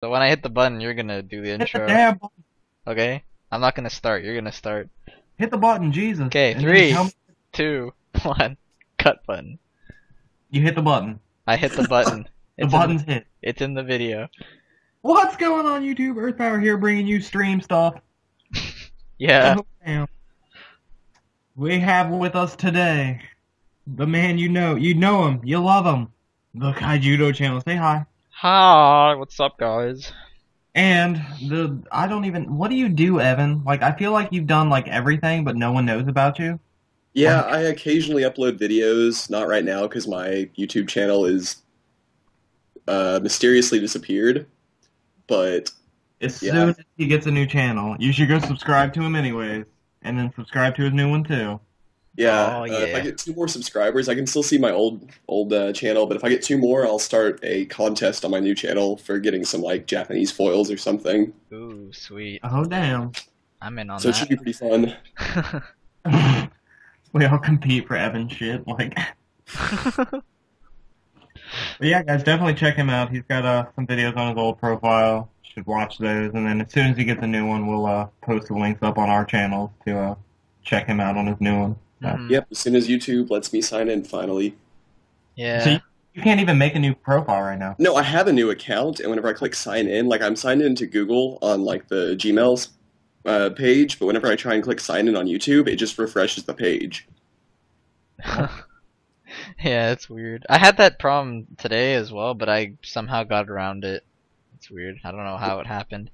So when I hit the button, you're gonna do the Hit the intro. damn button. Okay? I'm not gonna start. You're gonna start. Hit the button, Jesus. Okay, And then tell three, me two, one. Cut button. you hit the button. I hit the button. The It's in the button's hit. it's in the video. What's going on, YouTube? Earth Power here, bringing you stream stuff. Yeah. Oh, damn. We have with us today the man you know him, you love him, the Kaijudo channel. Say hi. Hi, what's up, guys? And what do you do, Evan? Like, I feel like you've done like everything, but no one knows about you. Yeah, Like, I occasionally upload videos. Not right now because my YouTube channel is mysteriously disappeared. But as soon yeah, as he gets a new channel, you should go subscribe to him anyways, and then subscribe to his new one too. yeah. Oh If I yeah. get 2 more subscribers, I can still see my old channel. But if I get 2 more, I'll start a contest on my new channel for getting some like Japanese foils or something. Ooh, sweet. Oh damn. I'm in on So it should that. be pretty fun. We all compete for Evan shit, like. But yeah, guys, definitely check him out. He's got some videos on his old profile. Should watch those, and then as soon as he gets a new one, we'll post the links up on our channel to check him out on his new one. Mhm. Yep. As soon as YouTube lets me sign in, finally. So Yeah. you can't even make a new profile right now. No, I have a new account, and whenever I click sign in, like I'm signed into Google on like the Gmail's page, but whenever I try and click sign in on YouTube, it just refreshes the page. Yeah, it's weird. I had that problem today as well, but I somehow got around it. It's weird. I don't know how it happened.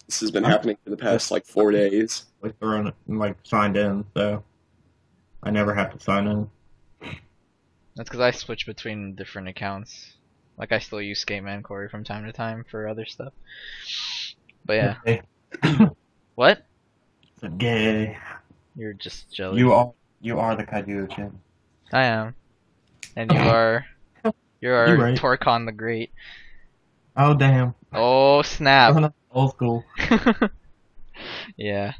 This has been I'm happening for the past like 4 days. like thrown like signed in, so I never have to sign in. That's because I switch between different accounts. Like I still use Skateman Corey from time to time for other stuff. But yeah. Gay. What? So gay. You're just jealous. You are the Kaijudo channel. I am. And you are you're You're right. Torcon the Great. Oh damn. Oh snap. Old school. Yeah.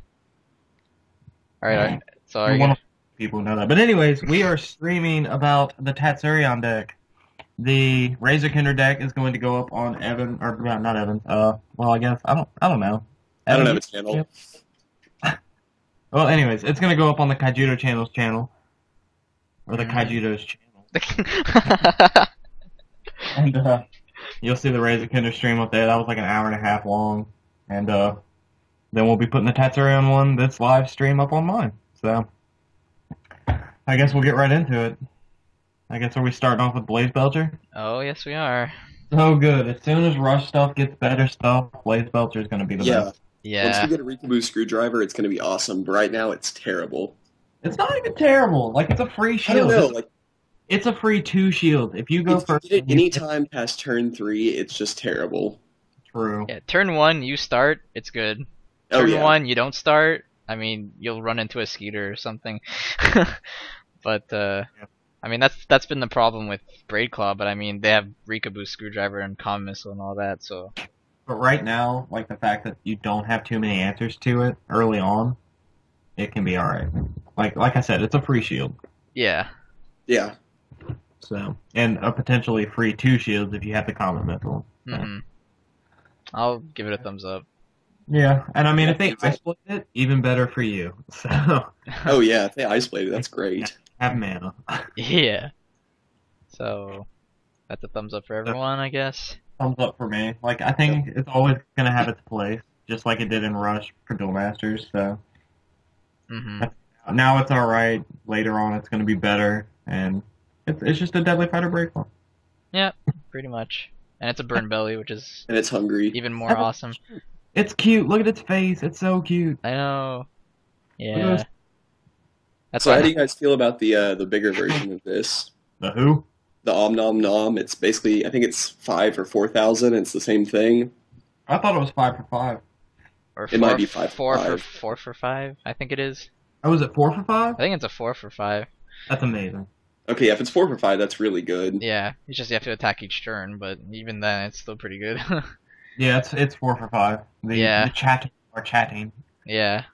Alright, so are You're you one gonna of the people who know that. But anyways, we are streaming about the Tatsurion deck. The Razorkinder deck is going to go up on Evan, or not Evan. Well, I guess I don't know. I don't Evan, have a channel. well, anyways, it's going to go up on the Kaijudo channel's channel, or the Mm. Kaijudo's channel, and you'll see the Razorkinder stream up there. That was like an hour and a half long, and then we'll be putting the Tatsurion one, this live stream, up on mine. So I guess we'll get right into it. I guess are we starting off with Blaze Belcher? Oh yes we are. So good. As soon as Rush stuff gets better stuff, Blaze Belcher is going to be the Yeah. best. Once Yeah. we get a Rikaboo screwdriver, it's going to be awesome. But right now, it's terrible. It's not even terrible. Like, it's a free I shield. don't know. Like It's a free 2 shield. If you go if you first, get it anytime past turn 3, it's just terrible. True. Yeah, turn 1 you start, it's good. Oh Turn yeah. 1 you don't start, I mean you'll run into a Skeeter or something. But I mean that's been the problem with Braid Claw, but I mean they have Rikaboo Screwdriver and Comm Missile and all that, so But right now, like the fact that you don't have too many answers to it early on, it can be alright. Like I said, it's a free shield. yeah. Yeah. So, and a potentially free 2 shields if you have the common missile. So. Hmm. I'll give it a thumbs up. Yeah, and I mean, if they Yeah. ice blade it, even better for you. So, Oh yeah. If they ice bladed, that's great. have mana. Yeah. So that's a thumbs up for everyone, I guess. Thumbs up for me. Like, I think it's always going to have its place, just like it did in Rush for Duel Masters, so. Hmm. Now it's alright, later on it's going to be better, and it's just a Deadly Fighter breakpoint. Yeah, pretty much. And it's a burn belly, which is And it's hungry. even more awesome. It's cute, look at its face, it's so cute. I know. Look Yeah. at That's So how do why you guys feel about the bigger version of this? The who? The Om Nom Nom. It's basically I think it's 5 or 4,000. It's the same thing. I thought it was 5 for 5. or It might be 5 for 5. 4 for 5, I think it is. Oh, is it 4 for 5? I think it's a 4 for 5. That's amazing. Okay, if it's 4 for 5, that's really good. Yeah, it's just you have to attack each turn, but even then, it's still pretty good. Yeah, it's 4 for 5. Yeah. The chat are chatting. Yeah.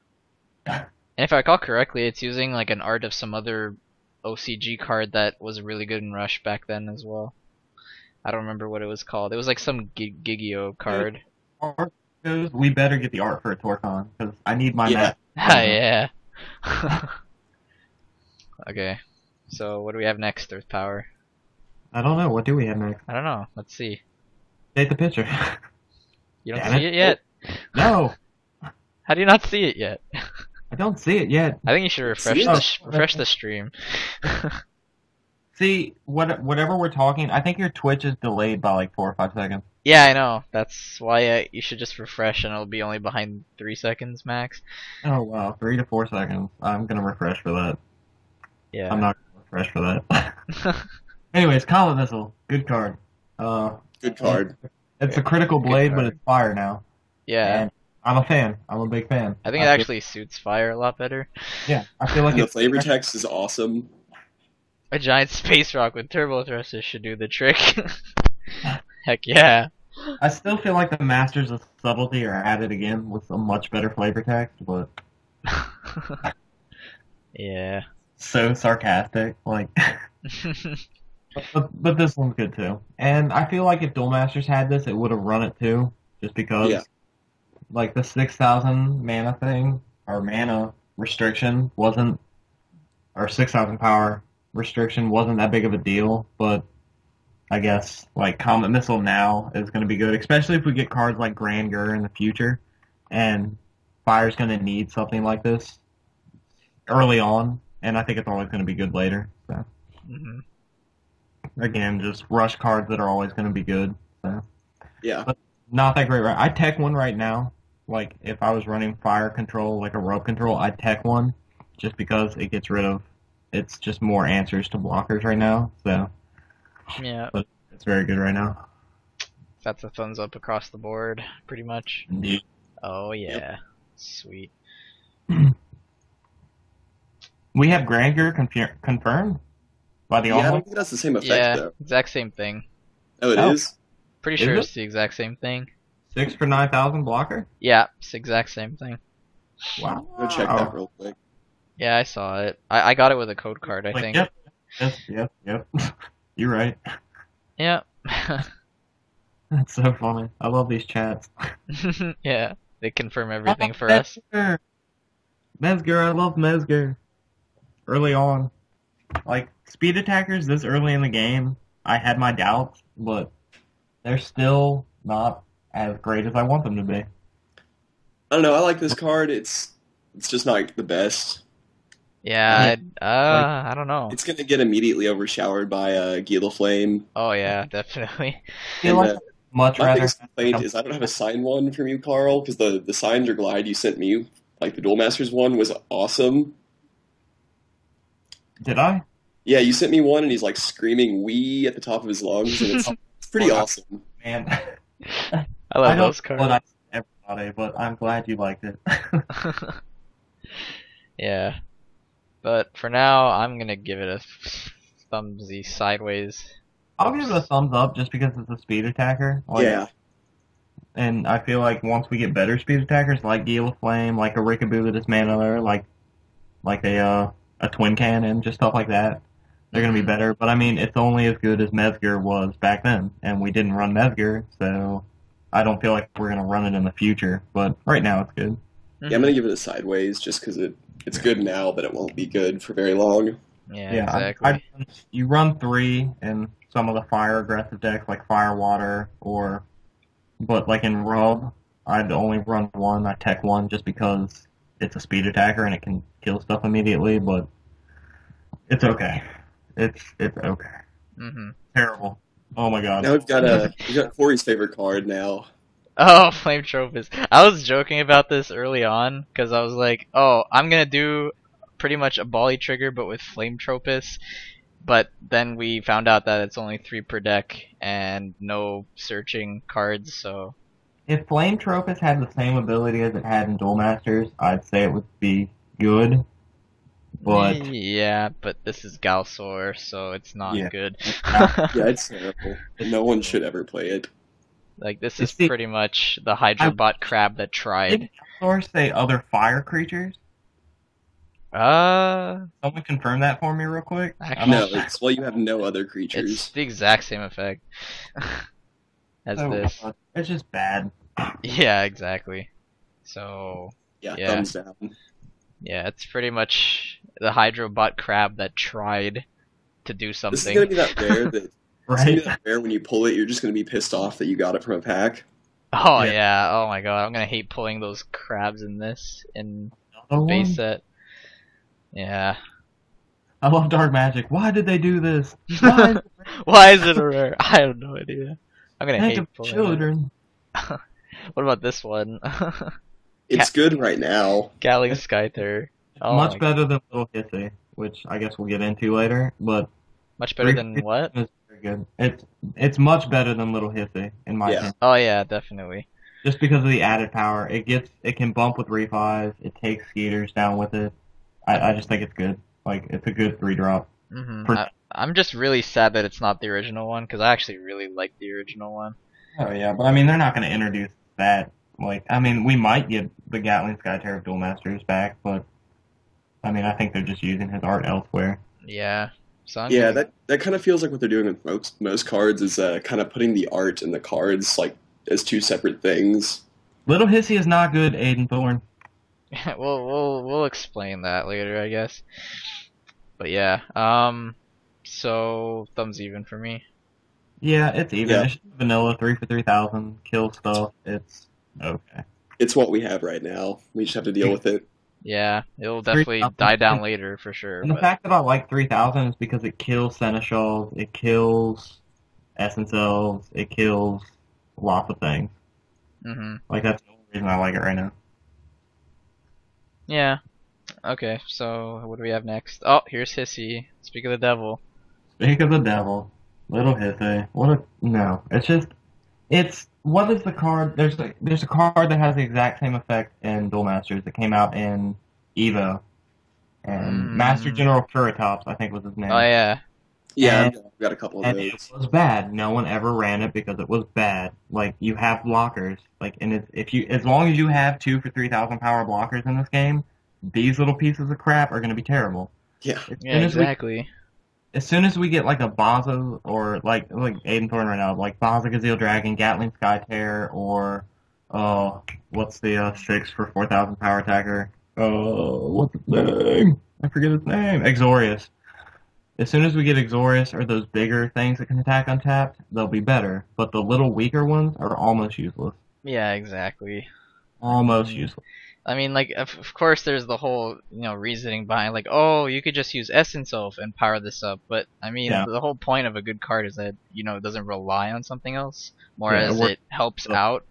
And if I recall correctly, it's using like an art of some other OCG card that was really good in Rush back then as well. I don't remember what it was called. It was like some Gigio card. Art goes, we better get the art for a Torcon because I need my Yeah. map. Yeah. Okay. So what do we have next, Earth Power? I don't know. What do we have next? I don't know. Let's see. Take the picture. You don't Damn see it yet? No, How do you not see it yet? I don't see it yet. I think you should refresh refresh the stream. See, whatever we're talking, I think your Twitch is delayed by like 4 or 5 seconds. Yeah, I know. That's why you should just refresh, and it'll be only behind 3 seconds max. Oh wow, 3 to 4 seconds. I'm gonna refresh for that. Yeah. I'm not gonna refresh for that. Anyways, Comet Missile, good card. Good card. It's a critical blade, but card. it's fire now. Yeah. And I'm a fan. I'm a big fan. I think it actually suits fire a lot better. Yeah, I feel like And the it's flavor text is awesome. A giant space rock with turbo thrusters should do the trick. Heck yeah. I still feel like the Masters of Subtlety are at it again with a much better flavor text, but Yeah. so sarcastic. Like, but this one's good too. And I feel like if Duel Masters had this, it would have run it too, just because. Yeah. Like the 6,000 mana thing or mana restriction wasn't, or 6,000 power restriction wasn't that big of a deal. But I guess like Comet Missile now is going to be good, especially if we get cards like Grand Gur in the future, and Fire's going to need something like this early on, and I think it's always going to be good later. So hmm again, just rush cards that are always going to be good. So Yeah. not that great. Right, I tech one right now. Like if I was running fire control, like a rope control, I'd tech one, just because it gets rid of. It's just more answers to blockers right now. So Yeah. but it's very good right now. That's a thumbs up across the board, pretty much. Indeed. Oh yeah. Sweet. We have Granger confirmed by the Yeah, I don't online. think that's the same effect Yeah, though. exact same thing. Oh, it Oh. is? Pretty Is sure it? it's the exact same thing. 6 for 9,000 blocker. Yeah, it's the exact same thing. Wow. Go check that real quick. Yeah, I saw it. I got it with a code card, I Like, think. Yep. You're right. Yeah. That's so funny. I love these chats. Yeah. They confirm everything for us. Mesger, I love Mesger. Early on. Like, speed attackers this early in the game, I had my doubts, but they're still not as great as I want them to be. I don't know, I like this card. It's just not the best. Yeah, I don't know. It's gonna get immediately overshowered by Gila Flame. Oh yeah, definitely. I feel And, like much My rather. biggest complaint is I don't have a signed one from you, Carl, because the signed or glide you sent me, like the Duel Masters one, was awesome. Did I? Yeah, you sent me one, and he's like screaming "wee" at the top of his lungs, and it's pretty awesome. Man. I love I don't those know what cards. I everybody, but I'm glad you liked it. Yeah. But for now, I'm gonna give it a thumbsy sideways. I'll give it a thumbs up just because it's a speed attacker. Like, Yeah, And I feel like once we get better speed attackers, like Gila Flame, like a Rikaboo that is mana, like a Twin Cannon, just stuff like that, they're gonna be better. But I mean, it's only as good as Mesger was back then, and we didn't run Mesger, so I don't feel like we're gonna run it in the future. But right now, it's good. yeah, I'm gonna give it a sideways just because it's good now, but it won't be good for very long. Yeah, exactly. You run 3 in some of the fire aggressive decks, like Fire Water, but like in Rub, I'd only run 1. I tech 1 just because it's a speed attacker and it can kill stuff immediately. But it's okay. It's okay. Mm-hmm. Terrible. Oh my god. Now we've got Corey's favorite card now. Oh, Flame Tropist. I was joking about this early on because I was like, oh, I'm gonna do pretty much a Bali trigger but with Flame Tropist. But then we found out that it's only 3 per deck and no searching cards, so If Flame Tropist had the same ability as it had in Duel Masters, I'd say it would be good. But yeah, but this is Galsor, so it's not Yeah. good. Yeah, it's terrible. No one should ever play it. Like, this You is see, pretty much the Hydrobot crab that tried. didn't Or say other fire creatures? Someone confirm that for me real quick. Actually, No, it's well, you have no other it's creatures. the exact same effect as So, this. it's just bad. Yeah, exactly. So, Yeah, yeah. thumbs down. Yeah, it's pretty much the Hydrobot crab that tried to do This is something. gonna be that rare that it's gonna be Right? that rare when you pull it, you're just gonna be pissed off that you got it from a pack. Oh Yeah. yeah, oh my god, I'm gonna hate pulling those crabs in this in Another base one? set. Yeah. I love dark magic. Why did they do this? Why? Why is it a rare? I have no idea. I'm gonna Think hate of pulling children. it. What about this one? It's good right now. Gatling It's Skyter. Oh much my, better than Little Hissy, which I guess we'll get into later. But much better than what? is very good. It's much better than Little Hissy in my Yeah. opinion. Oh yeah, definitely. Just because of the added power, it can bump with refis. It takes skeeters down with it. I just think it's good. Like it's a good 3-drop. I'm just really sad that it's not the original one because I actually really like the original one. Oh yeah, but I mean they're not going to introduce that. Like I mean we might get the Gatling Skyterror of Duel Masters back, but I mean I think they're just using his art elsewhere. Yeah. So I'm Yeah, gonna- that kind of feels like what they're doing with most cards is kind of putting the art and the cards like as two separate things. Little Hissy is not good, Aiden Thorne. we'll explain that later, I guess. But yeah, so thumbs even for me. Yeah, it's even. Yeah. It's just vanilla 3 for 3,000 kill stuff. It's okay. It's what we have right now. We just have to deal with it. Yeah, it'll definitely 3,000. die down later for sure. And the But fact that I like 3,000 is because it kills Seneschals, it kills Essence Elves, it kills lots of things. Like that's the only reason I like it right now. yeah. Okay, so what do we have next? Oh, here's Hissy. Speak of the devil. Speak of the devil, Little Hissy. No. It's what is the card? There's a card that has the exact same effect in Duel Masters that came out in Evo, and Master General Kuratops I think was his name. Oh yeah. Yeah, And- I've got a couple of And it those. was bad. No one ever ran it because it was bad. Like you have blockers, like as long as you have 2 for 3,000 power blockers in this game, these little pieces of crap are going to be terrible. Yeah. Yeah, exactly. As soon as we get like a Baza or like Aiden Thorne right now, like Baza Gazelle Dragon, Gatling Sky Terror, or what's the 6 for 4,000 power attacker? What's his name? I forget his name. Exorius. As soon as we get Exorius or those bigger things that can attack untapped, they'll be better. But the little weaker ones are almost useless. Yeah, exactly. Almost useless. I mean, like, of course, there's the whole, reasoning behind, like, oh, you could just use Essence Elf and power this up. But I mean, Yeah. the whole point of a good card is that it doesn't rely on something else, more Yeah, as it helps out.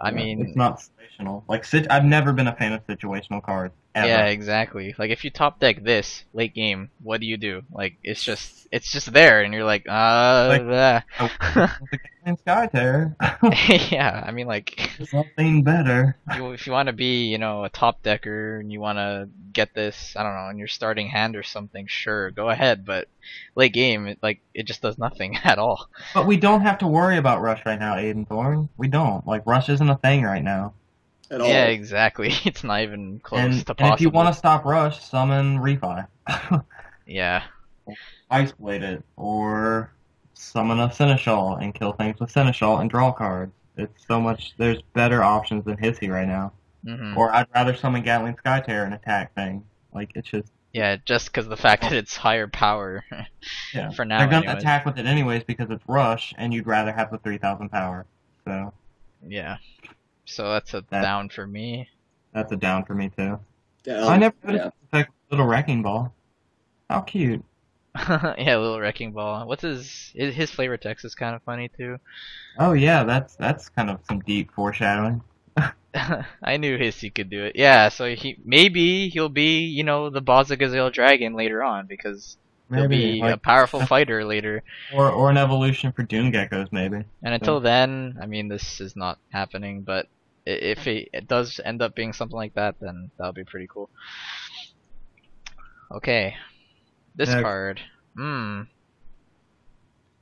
I mean, it's not situational. Like I've never been a fan of situational cards. Ever. yeah, exactly. Like, if you top deck this late game, what do? Like, it's just there, and you're like, blah. The Gatling Sky Terror. Yeah. I mean, like. Something better. If you want to be, a top decker and you want to get this, I don't know, in your starting hand or something, sure, go ahead. But late game, it just does nothing at all. But we don't have to worry about Rush right now, Aiden Thorne. We don't. Like, Rush isn't a thing right now. At all. Yeah, exactly. It's not even close And to possible. if you want to stop Rush, summon Refi. Yeah. Ice Blade it. Or summon a Seneschal and kill things with Seneschal and draw cards. It's so much. There's better options than Hissy right now. Or I'd rather summon Gatling Sky Terror and attack things. Like, it's just. Yeah, just because the fact that it's higher power. Yeah. For now, They're gonna anyways. attack with it anyways because it's Rush, and you'd rather have the 3,000 power. So Yeah. So that's a down for me. that's a down for me too. Yeah, I never noticed yeah. the effect of Little Wrecking Ball. How cute. Yeah, little wrecking ball. What's his flavor text is kind of funny too. Oh yeah, that's kind of some deep foreshadowing. I knew Hissy could do it. Yeah, so he'll be, the Baza Gazelle Dragon later on because he'll be a powerful fighter later. Or an evolution for Dune Geckos maybe. And until then, I mean, this is not happening, but if it does end up being something like that, then that'll be pretty cool. Okay. This Next. card.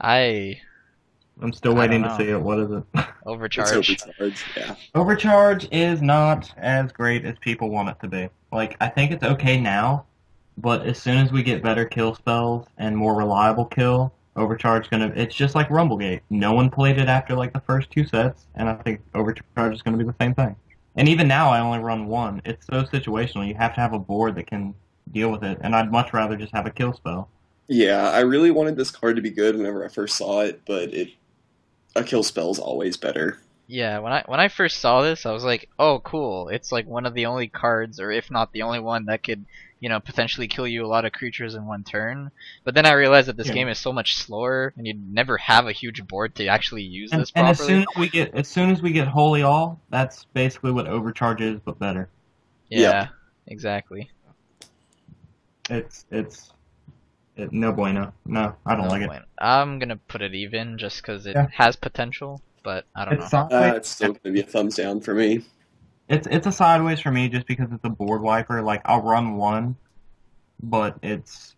I I'm still I don't waiting to know. see it. What is it? It's Overcharge. overcharged. Yeah. Overcharge is not as great as people want it to be. Like, I think it's okay now, but as soon as we get better kill spells and more reliable kill, Overcharge it's just like Rumblegate. No one played it after like the first 2 sets, and I think Overcharge is gonna be the same thing. And even now I only run one. It's so situational. You have to have a board that can deal with it, and I'd much rather just have a kill spell. Yeah, I really wanted this card to be good whenever I first saw it, but a kill spell's always better. Yeah, when I first saw this, I was like, "Oh, cool! It's like one of the only cards, or if not the only one, that could, potentially kill you a lot of creatures in one turn." But then I realized that this Yeah. game is so much slower, and you'd never have a huge board to actually use And, this and properly. as soon as we get Holy All, that's basically what Overcharge is, but better. Yeah, exactly. No bueno. No, I don't No like it. point. I'm gonna put it even just because it Yeah. has potential, but I don't know. It's sideways. It's still going to be a thumbs down for me. It's a sideways for me just because it's a board wiper. Like, I'll run one, but it's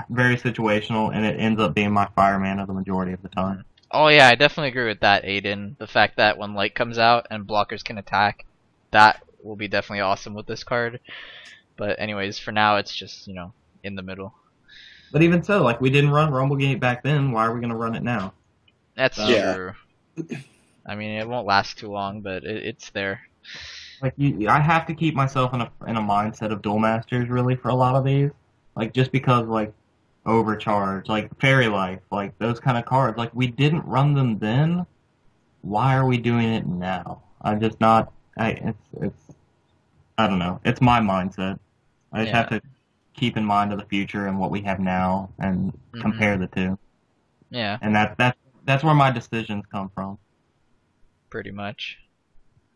very situational, and it ends up being my fire mana the majority of the time. Oh yeah, I definitely agree with that, Aiden. The fact that when light comes out and blockers can attack, that will be definitely awesome with this card. But anyways, for now it's just, in the middle. But even so, like, we didn't run Rumblegate back then. Why are we gonna run it now? That's Yeah. true. I mean, it won't last too long, but it's there. Like, I have to keep myself in a mindset of Duel Masters really for a lot of these. Like, just because, like, Overcharge, like Fairy Life, like those kind of cards, like, we didn't run them then. Why are we doing it now? I'm just not. I don't know. It's my mindset. I just have to keep in mind of the future and what we have now and compare the two. Yeah, And that's where my decisions come from. pretty much.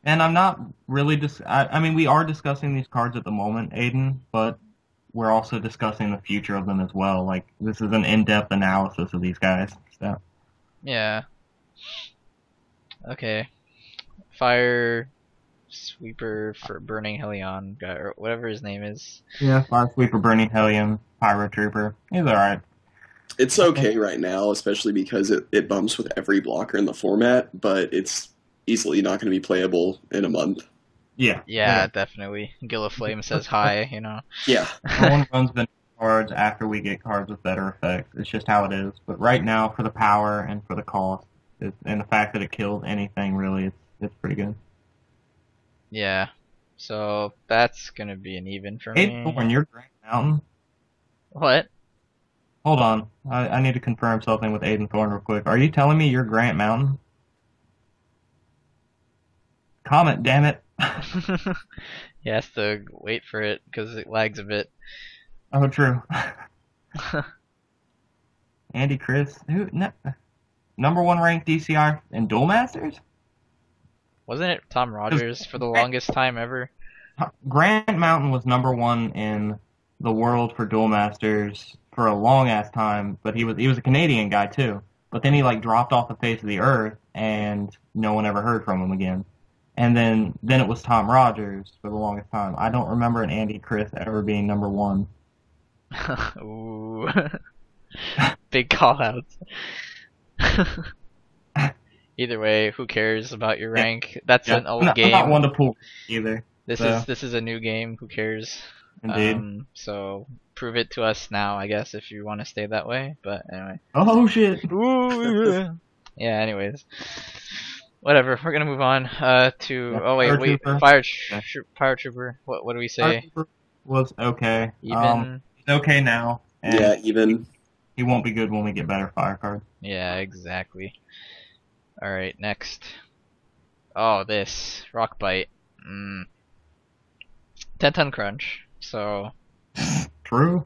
And I'm not really I mean, we are discussing these cards at the moment, Aiden, but we're also discussing the future of them as well. Like, this is an in-depth analysis of these guys. So, Yeah. Okay. Fire Sweeper for Burning Helion guy, or whatever his name is. yeah, Fire Sweeper, Burning Hellion, Pyro Trooper. He's alright. It's okay right now, especially because it bumps with every blocker in the format, but it's easily not going to be playable in a month. Yeah. Yeah, definitely. Gilliflame says hi, Yeah. No one runs the cards after we get cards with better effects. It's just how it is. But right now, for the power and for the cost, and the fact that it kills anything, really, it's pretty good. Yeah. So that's gonna be an even for Hey, me. Thorn, you're Grant Mountain. What? Hold on. I need to confirm something with Aiden Thorn real quick. Are you telling me you're Grant Mountain? Comment, damn it. He has to wait for it because it lags a bit. Oh, true. Andy Chris, number one ranked DCR in Duel Masters? Wasn't it Tom Rogers for the longest time ever? Grant Mountain was number one in the world for Duel Masters for a long ass time, but he was a Canadian guy too. But then he like dropped off the face of the earth, and no one ever heard from him again. And then it was Tom Rogers for the longest time. I don't remember an Andy Chris ever being number one. Ooh. Big call outs. Either way, who cares about your rank? That's an old game. I'm not one to pull either. This is a new game. Who cares? Indeed. So prove it to us now, I guess, if you want to stay that way. But anyway. Oh shit. Yeah. Anyways, whatever. We're gonna move on to. Oh wait, Trooper. Fire Trooper. What do we say? Was okay. Even. He's okay now. And Yeah, even. he won't be good when we get better fire cards. Yeah, exactly. All right, next. Oh, this Rock Bite. 10-ton crunch. So. True.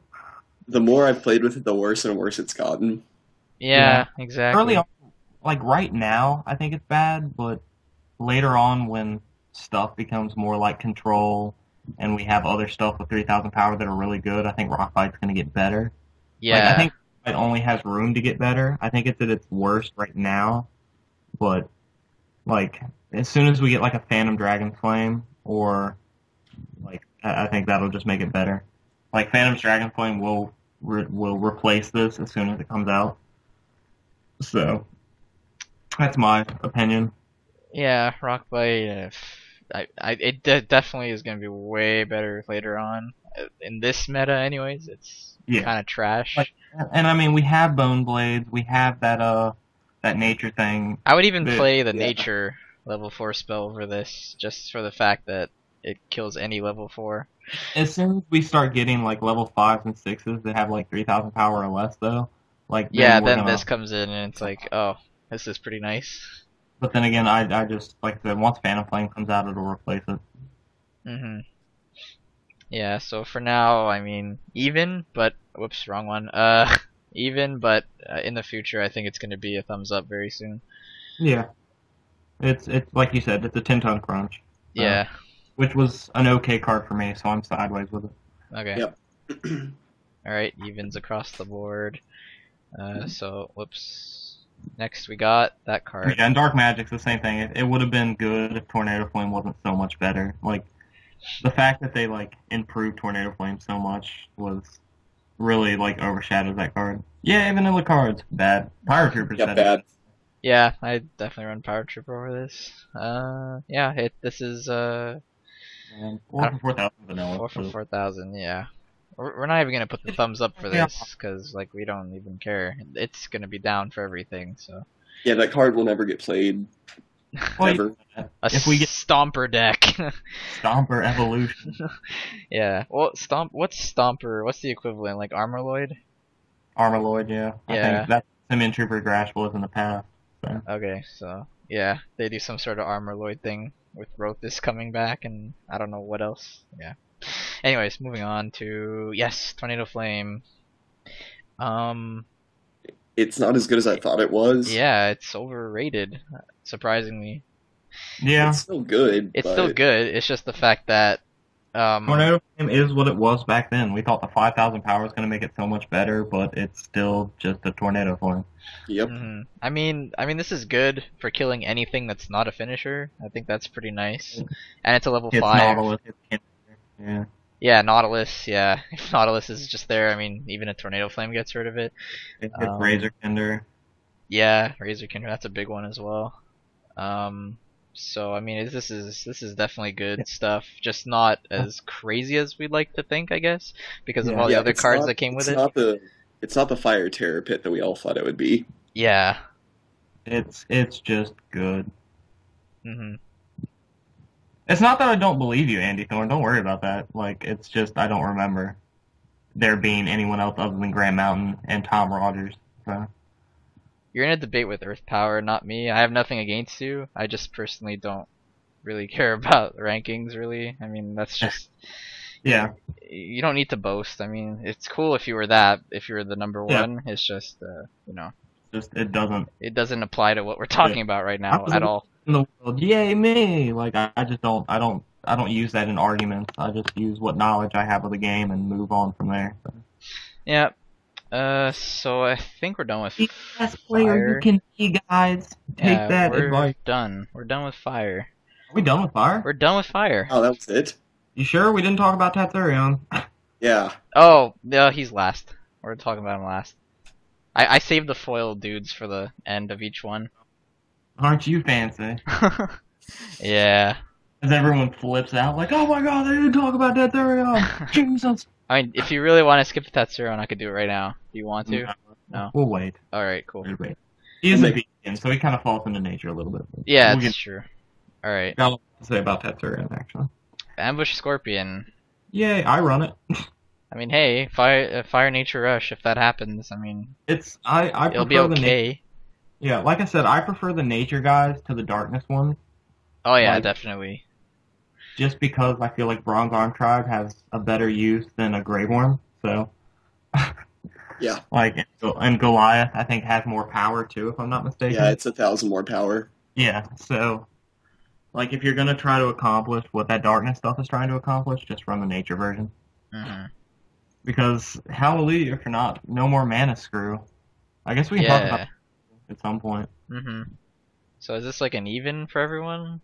The more I've played with it, the worse and worse it's gotten. Yeah, exactly. Early on, like right now, I think it's bad, but later on when stuff becomes more like Control and we have other stuff with 3,000 power that are really good, I think Rock Bite's going to get better. Yeah. Like, I think it only has room to get better. I think it's at its worst right now, but like as soon as we get like a Phantom Dragon Flame, or like I think that'll just make it better. Like Phantom's Dragon Flame will replace this as soon as it comes out. So That's my opinion. Yeah, Rock Bite. Definitely is gonna be way better later on. In this meta, anyways, it's Yeah. kind of trash. And I mean, we have Bone Blades, we have that nature thing. I would even play the Yeah. nature level 4 spell over this, just for the fact that it kills any level 4. As soon as we start getting like level 5s and 6s that have like 3,000 power or less, though, like Yeah, then we're then gonna. this comes in and it's like, oh, this is pretty nice. But then again, I just like I said, once Phantom Flame comes out, it'll replace it. Mhm. Yeah, so for now, I mean, even, but whoops, wrong one. Even, but in the future, I think it's going to be a thumbs up very soon. Yeah, it's like you said, it's a 10-ton crunch. Yeah. Which was an okay card for me, so I'm sideways with it. Okay. Yep. All right, evens across the board. So whoops. Next, we got that card. Yeah, and Dark Magic's the same thing. It would have been good if Tornado Flame wasn't so much better. Like the fact that they like improved Tornado Flame so much was really like overshadows that card. Yeah, vanilla cards bad. Pyro Trooper's Yeah, better. bad. Yeah, I definitely run Power Trooper over this. Yeah, this is 4 for 4,000 vanilla. 4 for so- 4,000. Yeah. We're not even gonna put the thumbs up for Yeah. this because like we don't even care. It's gonna be down for everything. So Yeah, that card will never get played. Well, Ever. a if we get Stomper deck. Stomper Evolution, Yeah. Well, What's Stomper? What's the equivalent? Like Armorloid? Armorloid, yeah. I Yeah. think that's Simian Trooper Grash was in the past. So. Okay, so yeah, they do some sort of Armorloid thing with Rothis coming back, and I don't know what else. Yeah. Anyways, moving on to yes, Tornado Flame. It's not as good as I thought it was. Yeah, it's overrated, surprisingly. Yeah, It's still good. It's but still good. It's just the fact that Tornado Flame is what it was back then. We thought the 5,000 power was going to make it so much better, but it's still just a Tornado Flame. Yep. I mean, this is good for killing anything that's not a finisher. I think that's pretty nice, and it's a level It's 5. Nautilus, it's Cancer. Yeah. Yeah, Nautilus. Yeah, if Nautilus is just there, I mean, even a Tornado Flame gets rid of it. It's Um, Razor Kender. Yeah, Razor Kinder, that's a big one as well. So I mean, this is definitely good stuff. Just not as crazy as we'd like to think, I guess, because of Yeah. all the Yeah, other it's cards not- that came with it's it. It's not the Fire Terror Pit that we all thought it would be. Yeah. It's just good. hmm It's not that I don't believe you, Andy Thorne. Don't worry about that. Like, it's just I don't remember there being anyone else other than Grant Mountain and Tom Rogers. So. You're in a debate with Earth Power, not me. I have nothing against you. I just personally don't really care about rankings, really. I mean, that's just Yeah. you don't need to boast. I mean, it's cool if you were that, if you were the number Yeah. one. It's just, Just it doesn't it doesn't apply to what we're talking about right now I- at all. in the world. Yay me! Like I just don't I don't use that in arguments. I just use what knowledge I have of the game and move on from there. So. Yeah. So I think we're done with Be the best player Fire. you can be, guys. Take Yeah, that we're advice. done. We're done with Fire. Are we done with Fire? We're done with Fire. Oh, that was it? You sure we didn't talk about Tatsurion? Yeah. Oh, no, he's last. We're talking about him last. I saved the foil dudes for the end of each one. Aren't you fancy? Yeah. As everyone flips out, like, oh my god, they didn't talk about Tatsurion! Jesus! I mean, if you really want to skip the Tatsurion, I could do it right now. Do you want to? No. We'll wait. Alright, cool. We'll wait. He is a vegan, so he kind of falls into nature a little bit. Yeah, We'll that's get true. Alright. got a lot to say about Tatsurion, actually. Ambush Scorpion. Yay, I run it. I mean, hey, Fire Nature Rush, if that happens, I mean, It's I it'll prefer be the na- okay. yeah, like I said, I prefer the nature guys to the darkness ones, Oh yeah, like- definitely. just because I feel like Bronze Arm Tribe has a better use than a Grey Worm. So, Yeah. like, and Goliath, I think has more power too, if I'm not mistaken. Yeah, it's 1,000 more power. Yeah, so, like, if you're gonna try to accomplish what that darkness stuff is trying to accomplish, just run the nature version. hmm Because hallelujah, if you're not, no more mana screw. I guess we can talk about Yeah. it at some point. hmm So is this like an even for everyone?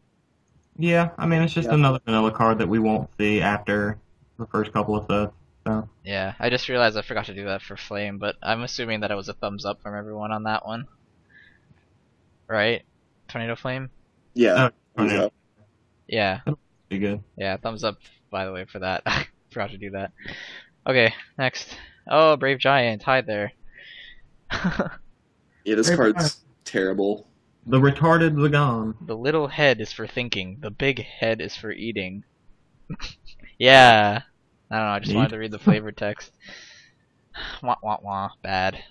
Yeah, I mean, it's just Yeah. another vanilla card that we won't see after the first couple of sets. So. Yeah, I just realized I forgot to do that for Flame, but I'm assuming that it was a thumbs up from everyone on that one. right? Tornado Flame. Yeah. Oh, yeah. Yeah. Pretty good. Yeah. Thumbs up, by the way, for that. Forgot to do that. Okay, next. Oh, Brave Giant. Hi there. Yeah, this Very card's terrible. The retarded Lagan. The little head is for thinking. The big head is for eating. Yeah. I don't know. I just wanted to read the flavor text. Wah wah wah. Bad.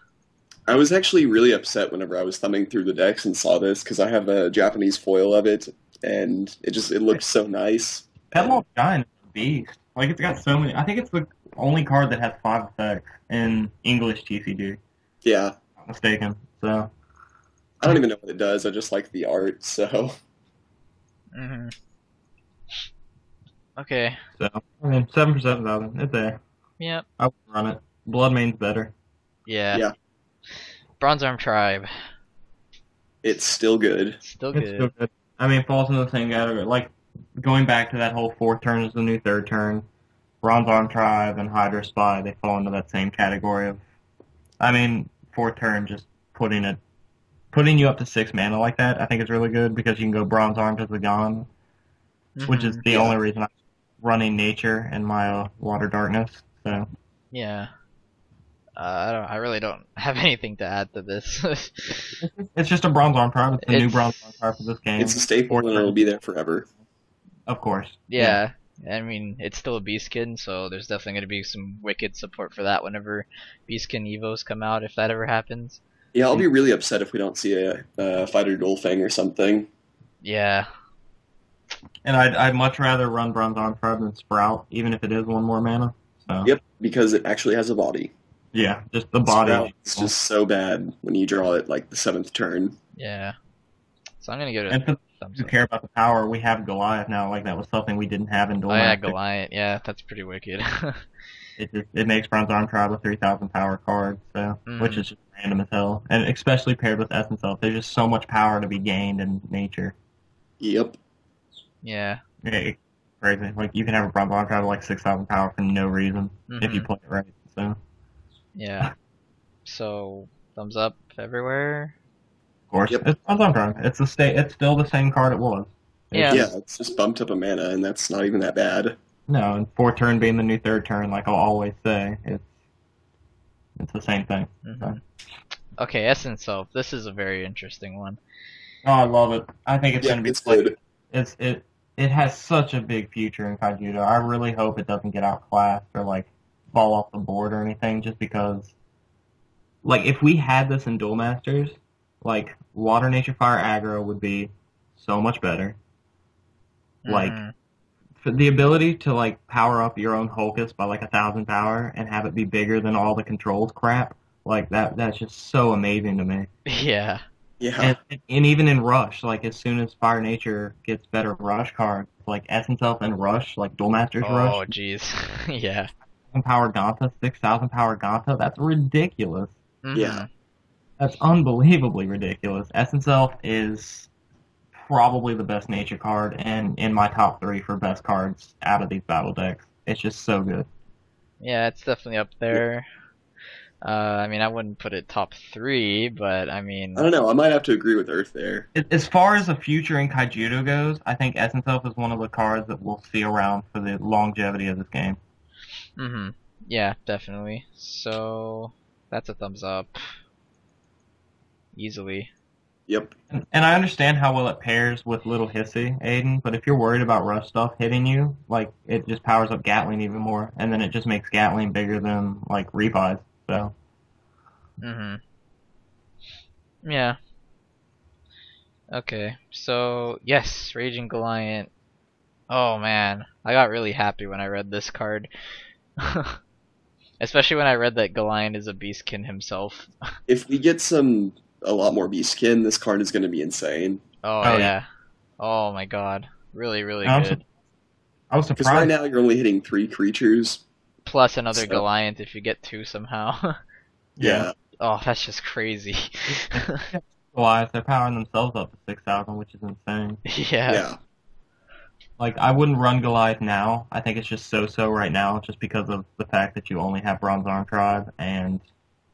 I was actually really upset whenever I was thumbing through the decks and saw this because I have a Japanese foil of it, and it looked so nice. That little giant is a beast. Like, it's got so many. I think it's the only card that has 5 effects in English TCG. Yeah, If I'm not mistaken. So, I don't even know what it does. I just like the art, so Mhm. Okay. I mean, 7 for 7,000. It's there. Yep. I would run it. Blood Main's better. Yeah. Yeah. Bronze Arm Tribe. it's still good. Still It's good. still good. I mean, it falls into the same category. Like, going back to that whole 4th turn is the new 3rd turn. Bronze Arm Tribe and Hydra Spy, they fall into that same category of, I mean, 4th turn, just putting you up to 6 mana like that, I think is really good because you can go Bronze Arm to Zagan, which is the Yeah. only reason I'm running Nature in my Water Darkness. So, Yeah. I really don't have anything to add to this. it's just a Bronze Arm Tribe. It's the new It's- Bronze Arm Tribe for this game. It's a staple, Fourth and turn. it'll be there forever. Of course. Yeah. I mean, it's still a Beastkin, so there's definitely going to be some wicked support for that whenever Beastkin Evos come out, if that ever happens. Yeah, I'll be really upset if we don't see a Fighter Dual Fang or something. Yeah. And I'd much rather run Bronze Arm Tribe than Sprout, even if it is 1 more mana. So, Yep, because it actually has a body. yeah, just the body. Sprout is just so bad when you draw it like the 7th turn. Yeah. So I'm going to give it And a for thumbs who up. care about the power, we have Goliath now. Like, that was something we didn't have in Duel Oh yeah, Master. Goliath. Yeah, that's pretty wicked. It makes Bronze Arm Tribe a 3,000 power card, so which is just random as hell. And especially paired with Essence Elf, there's just so much power to be gained in nature. Yep. Yeah. Yeah, it's crazy. Like, you can have a Bronze Arm Tribe with like 6,000 power for no reason if you Mhm. play it right. So, Yeah. So thumbs up everywhere. of course, Yep. it's Bronze Arm Tribe. It's still the same card it was. Yeah. Yeah, it's just bumped up a mana, and that's not even that bad. No, and 4th turn being the new 3rd turn, like I'll always say, it's the same thing. Mhm. Okay, Essence Elf. This is a very interesting one. Oh, I love it. I think it's Yeah, gonna be it's good. it has such a big future in Kaijudo. I really hope it doesn't get outclassed or like fall off the board or anything, just because like if we had this in Duel Masters, like Water Nature Fire aggro would be so much better. Like Mhm. for the ability to like power up your own Hulkus by like 1,000 power and have it be bigger than all the controls crap, like that's just so amazing to me. Yeah. Yeah. And even in Rush, like as soon as Fire Nature gets better Rush cards, like Essence Elf and Rush, like Duel Masters Oh Rush, jeez. Yeah. 1,000 power Gantha, 6,000 power Gantha, that's ridiculous. Mhm. Yeah. That's unbelievably ridiculous. Essence Elf is probably the best nature card and in my top 3 for best cards out of these battle decks. It's just so good. Yeah, it's definitely up there. I mean, I wouldn't put it top 3, but I mean, I don't know. I might have to agree with Earth there. As far as the future in Kaijudo goes, I think Essence Elf is one of the cards that we'll see around for the longevity of this game. mhm. Yeah, definitely. So that's a thumbs up. Easily. Yep. And I understand how well it pairs with Little Hissy, Aiden, but if you're worried about Rush stuff hitting you, like, it just powers up Gatling even more, and then it just makes Gatling bigger than, like, Revive, so. Mhm. Yeah. Okay. So, yes, Raging Goliath. Oh man, I got really happy when I read this card. Especially when I read that Goliath is a Beastkin himself. If we get a lot more Beastkin, this card is going to be insane. Oh, Oh, yeah. Oh my god. Really, really I was, good. I was Because right surprised. now you're only hitting 3 creatures. Plus another So- Goliath if you get 2 somehow. Yeah. Oh, that's just crazy. Goliath, they're powering themselves up to 6,000, which is insane. Yeah. Yeah. Like, I wouldn't run Goliath now. I think it's just so-so right now, just because of the fact that you only have Bronze Arm Tribe and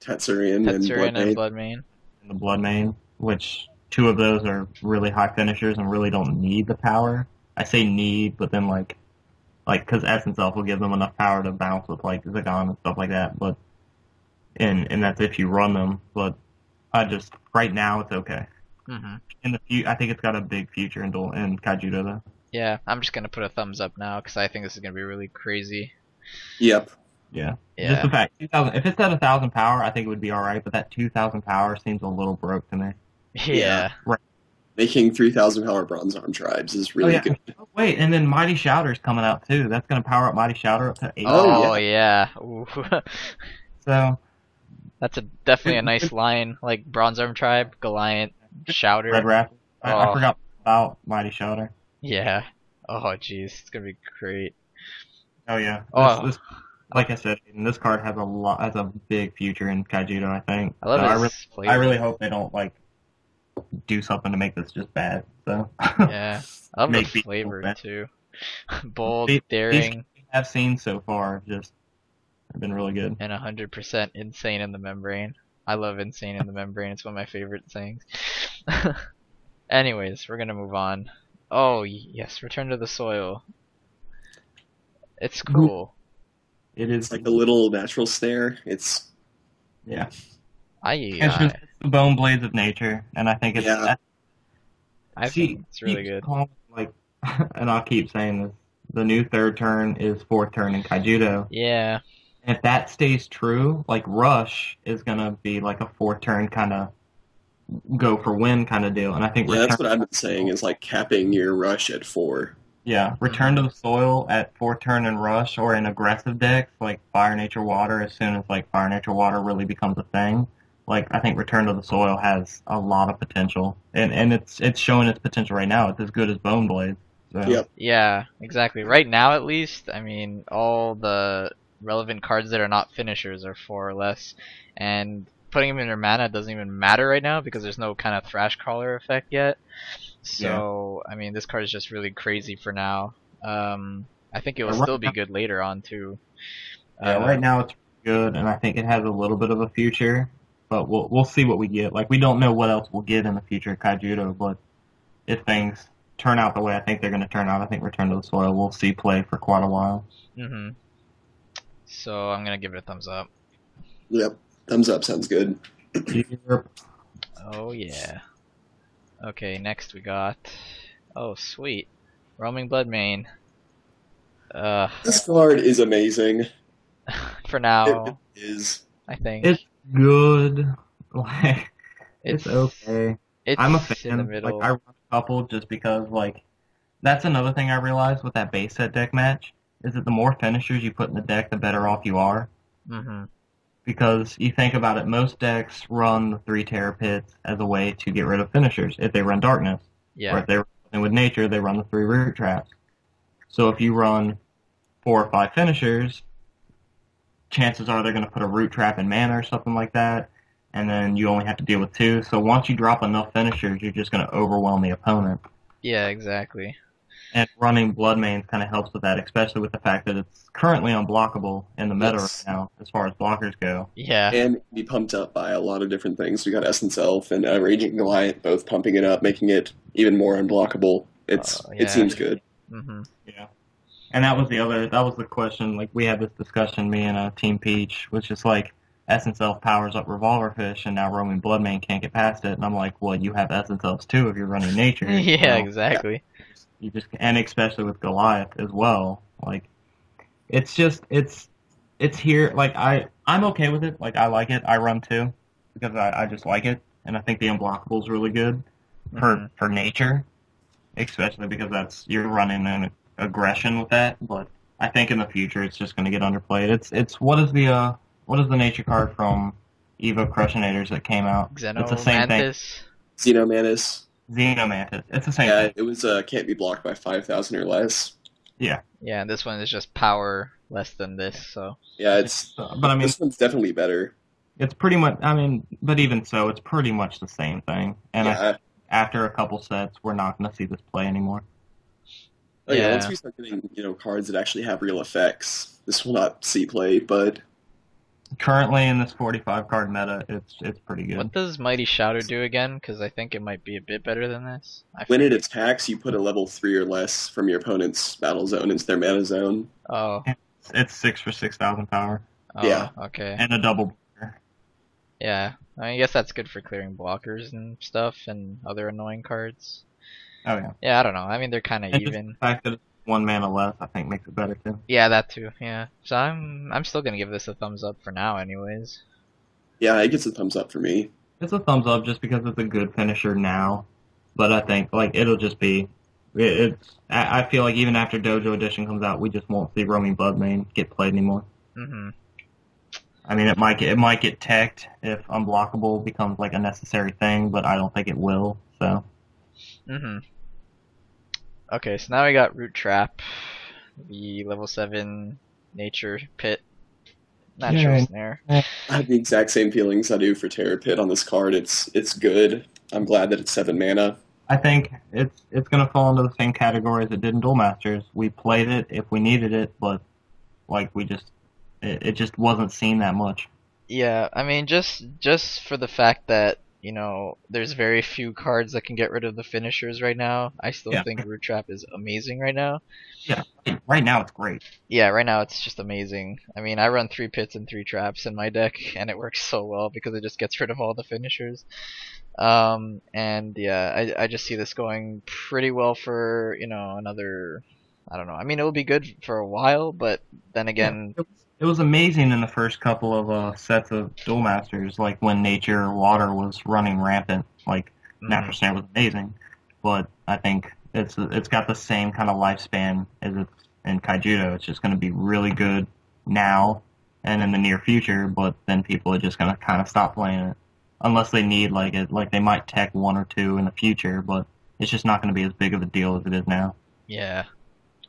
Tatsurion and Tatsurion and Bloodmane. Bloodmane. the Blood Main, which 2 of those are really high finishers and really don't need the power. I say need, but then like because Essence Elf will give them enough power to bounce with like Zagon and stuff like that. But and that's if you run them. But right now it's okay. Mm-hmm. I think it's got a big future in Kaijudo though. Yeah, I'm just gonna put a thumbs up now because I think this is gonna be really crazy. Yep. Yeah. Yeah. Just the fact, 2,000. If it's at 1,000 power, I think it would be all right. But that 2,000 power seems a little broke to me. Yeah. Right. Making 3,000 power bronze arm tribes is really good. Oh, wait, and then Mighty Shouter's coming out too. That's going to power up Mighty Shouter up to 8. Oh yeah. Ooh. So That's definitely a nice line, like Bronze Arm Tribe, Goliath, Shouter. Red Raptor. I Oh. forgot about Mighty Shouter. Yeah. Oh jeez, it's gonna be great. Oh yeah. Oh. This, like I said, this card has a big future in Kaijudo. I think. I love So his flavor. I really hope they don't like do something to make this just bad. So. Yeah. I love the Make people flavor bad. too. Bold, These daring, I've seen so far just have been really good. and 100% insane in the membrane. I love insane in the membrane. It's one of my favorite things. Anyways, we're gonna move on. Oh yes, Return to the Soil. It's cool. It is It's like a little natural snare. It's yeah. I It's the bone blades of nature, and I think it's. Yeah. I See, think it's really keep good. calling, like, and I'll keep saying this. The new 3rd turn is 4th turn in Kaijudo. Yeah. And if that stays true, like Rush is gonna be like a 4th turn kind of go for win kind of deal. And I think yeah, that's what I've been saying is like capping your rush at 4. Yeah, Return to the Soil at 4th turn in Rush or in aggressive decks like Fire, Nature, Water. As soon as like Fire, Nature, Water really becomes a thing, like I think Return to the Soil has a lot of potential, and it's showing its potential right now. It's as good as Bone Blade. So. Yep. Yeah, exactly. Right now, at least, I mean, all the relevant cards that are not finishers are 4 or less, and putting them in your mana doesn't even matter right now because there's no kind of Thrash Crawler effect yet. So, I mean, this card is just really crazy for now. I think it will still be good later on too. Yeah, right now it's good, and I think it has a little bit of a future, but we'll see what we get. Like we don't know what else we'll get in the future of Kaijudo, but if things turn out the way I think they're going to turn out, I think Return to the Soil we'll see play for quite a while. So I'm gonna give it a thumbs up. Yep. Thumbs up sounds good. Oh yeah. Okay, next we got. Oh sweet, Roaming Bloodmane. This card is amazing. For now, It is. I think It's good. Like it's okay. It's I'm a in the fan. middle. Like I run a couple just because like that's another thing I realized with that base set deck match is that the more finishers you put in the deck, the better off you are. Because you think about it, most decks run the 3 Terror Pits as a way to get rid of finishers if they run Darkness. Yeah. Or if they run with Nature, they run the 3 Root Traps. So if you run 4 or 5 finishers, chances are they're going to put a Root Trap in mana or something like that, and then you only have to deal with 2. So once you drop enough finishers, you're just going to overwhelm the opponent. Yeah, exactly. And running Bloodmane kind of helps with that, especially with the fact that it's currently unblockable in the meta right now, as far as blockers go. Yeah. And be pumped up by a lot of different things. We got Essence Elf and Raging Goliath both pumping it up, making it even more unblockable. It seems good. Yeah. And that was the question, like we had this discussion, me and Team Peach, which is like Essence Elf powers up Revolver Fish and now Roaming Bloodmane can't get past it, and I'm like, well, you have Essence Elves too if you're running Nature. Yeah, exactly. You just, and especially with Goliath as well. Like, it's here. Like I'm okay with it. Like I like it. I run too because I just like it, and I think the unblockable is really good for Nature, especially because you're running an aggression with that. But I think in the future it's just going to get underplayed. It's what is the Nature card from Evo Crushionators that came out? It's the same thing. Xenomantis. Xenomantis. It's the same Yeah, thing. it was can't be blocked by 5,000 or less. Yeah. Yeah, and this one is just power less than this, so. Yeah, but I mean, this one's definitely better. It's pretty much. I mean, but even so, it's pretty much the same thing. And after a couple sets, we're not going to see this play anymore. Oh yeah, once we start getting cards that actually have real effects, this will not see play. But Currently in this 45 card meta, it's pretty good. What does Mighty Shadow do again? Because I think it might be a bit better than this. When it attacks, you put a level 3 or less from your opponent's battle zone into their mana zone. Oh. It's 6 for 6,000 power. Oh, Yeah. Okay. And a double. Yeah. I guess that's good for clearing blockers and stuff and other annoying cards. Oh yeah. Yeah, I don't know. I mean, they're kind of And even. just the fact that it's 1 mana less, I think, makes it better too. Yeah, that too. Yeah. So I'm still gonna give this a thumbs up for now, anyways. Yeah, it gets a thumbs up for me. It's a thumbs up just because it's a good finisher now, but I think like it'll just be. I feel like even after Dojo Edition comes out, we just won't see Roaming Bloodmane get played anymore. Mhm. I mean, it might get teched if unblockable becomes like a necessary thing, but I don't think it will. So. Mhm. Okay, so now we got Root Trap, the level 7 Nature Pit, Natural Yeah. Snare. I have the exact same feelings I do for Terror Pit on this card. It's good. I'm glad that it's 7 mana. I think it's gonna fall into the same category as it did in Duel Masters. We played it if we needed it, but like it just wasn't seen that much. Yeah, I mean, just for the fact that there's very few cards that can get rid of the finishers right now. I still Yeah. think Root Trap is amazing right now. Yeah, right now it's great. Yeah, right now it's just amazing. I mean, I run 3 pits and 3 traps in my deck, and it works so well because it just gets rid of all the finishers. And yeah, I just see this going pretty well for another. I don't know. I mean, it will be good for a while, but then again, It was amazing in the first couple of sets of Duel Masters, like when Nature Water was running rampant. Like Natural Snare was amazing, but I think it's got the same kind of lifespan as it's in Kaijudo. It's just going to be really good now and in the near future, but then people are just going to kind of stop playing it unless they need like they might tech 1 or 2 in the future, but it's just not going to be as big of a deal as it is now. yeah.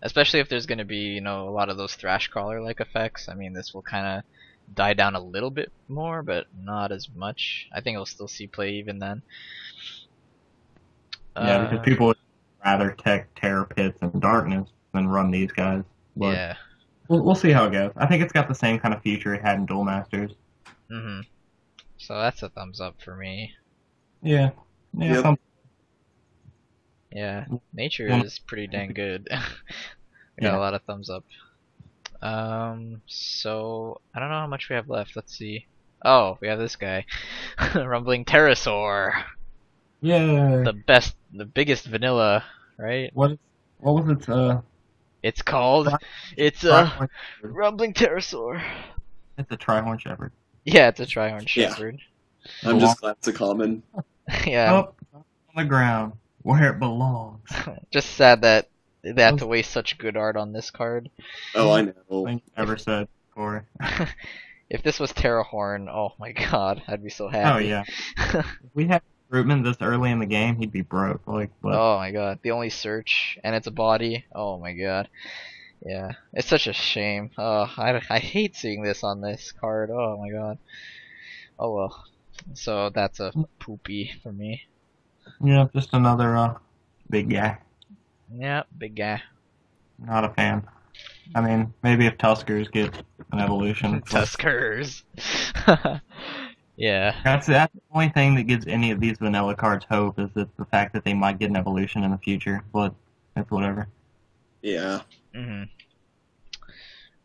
Especially if there's going to be, a lot of those Thrash Crawler-like effects. I mean, this will kind of die down a little bit more, but not as much. I think it'll still see play even then. Yeah, because people would rather tech Terror Pits and Darkness than run these guys. But yeah. we'll see how it goes. I think it's got the same kind of future it had in Duel Masters. Mhm. So that's a thumbs up for me. Yeah. Yep. Yeah, Nature One- is pretty dang good. We got a lot of thumbs up. So I don't know how much we have left. Let's see. Oh, we have this guy, Rumbling Pterosaur. Yeah. The biggest vanilla, right? What was it? It's called. It's Trihorn Shepherd. Rumbling Pterosaur. It's a Trihorn Shepherd. Yeah, it's a Trihorn Yeah. Shepherd. I'm just glad it's a common. Yeah, Up on the ground where it belongs. just sad that they have to waste such good art on this card. Oh, I know. Thing you ever said, Corey. If this was Terrahorn, oh my god, I'd be so Oh happy. yeah. If we had recruitment this early in the game, he'd be broke. But Oh my god, the only search, and it's a body. Oh my god. Yeah, it's such a shame. Oh, I hate seeing this on this card. Oh my god. Oh well. So that's a poopy for me. yeah, just another big guy. Yeah, big guy. Not a fan. I mean, maybe if Tuskers get an evolution. but Tuskers. Yeah. That's the only thing that gives any of these vanilla cards hope is that the fact that they might get an evolution in the future. But it's whatever. Yeah.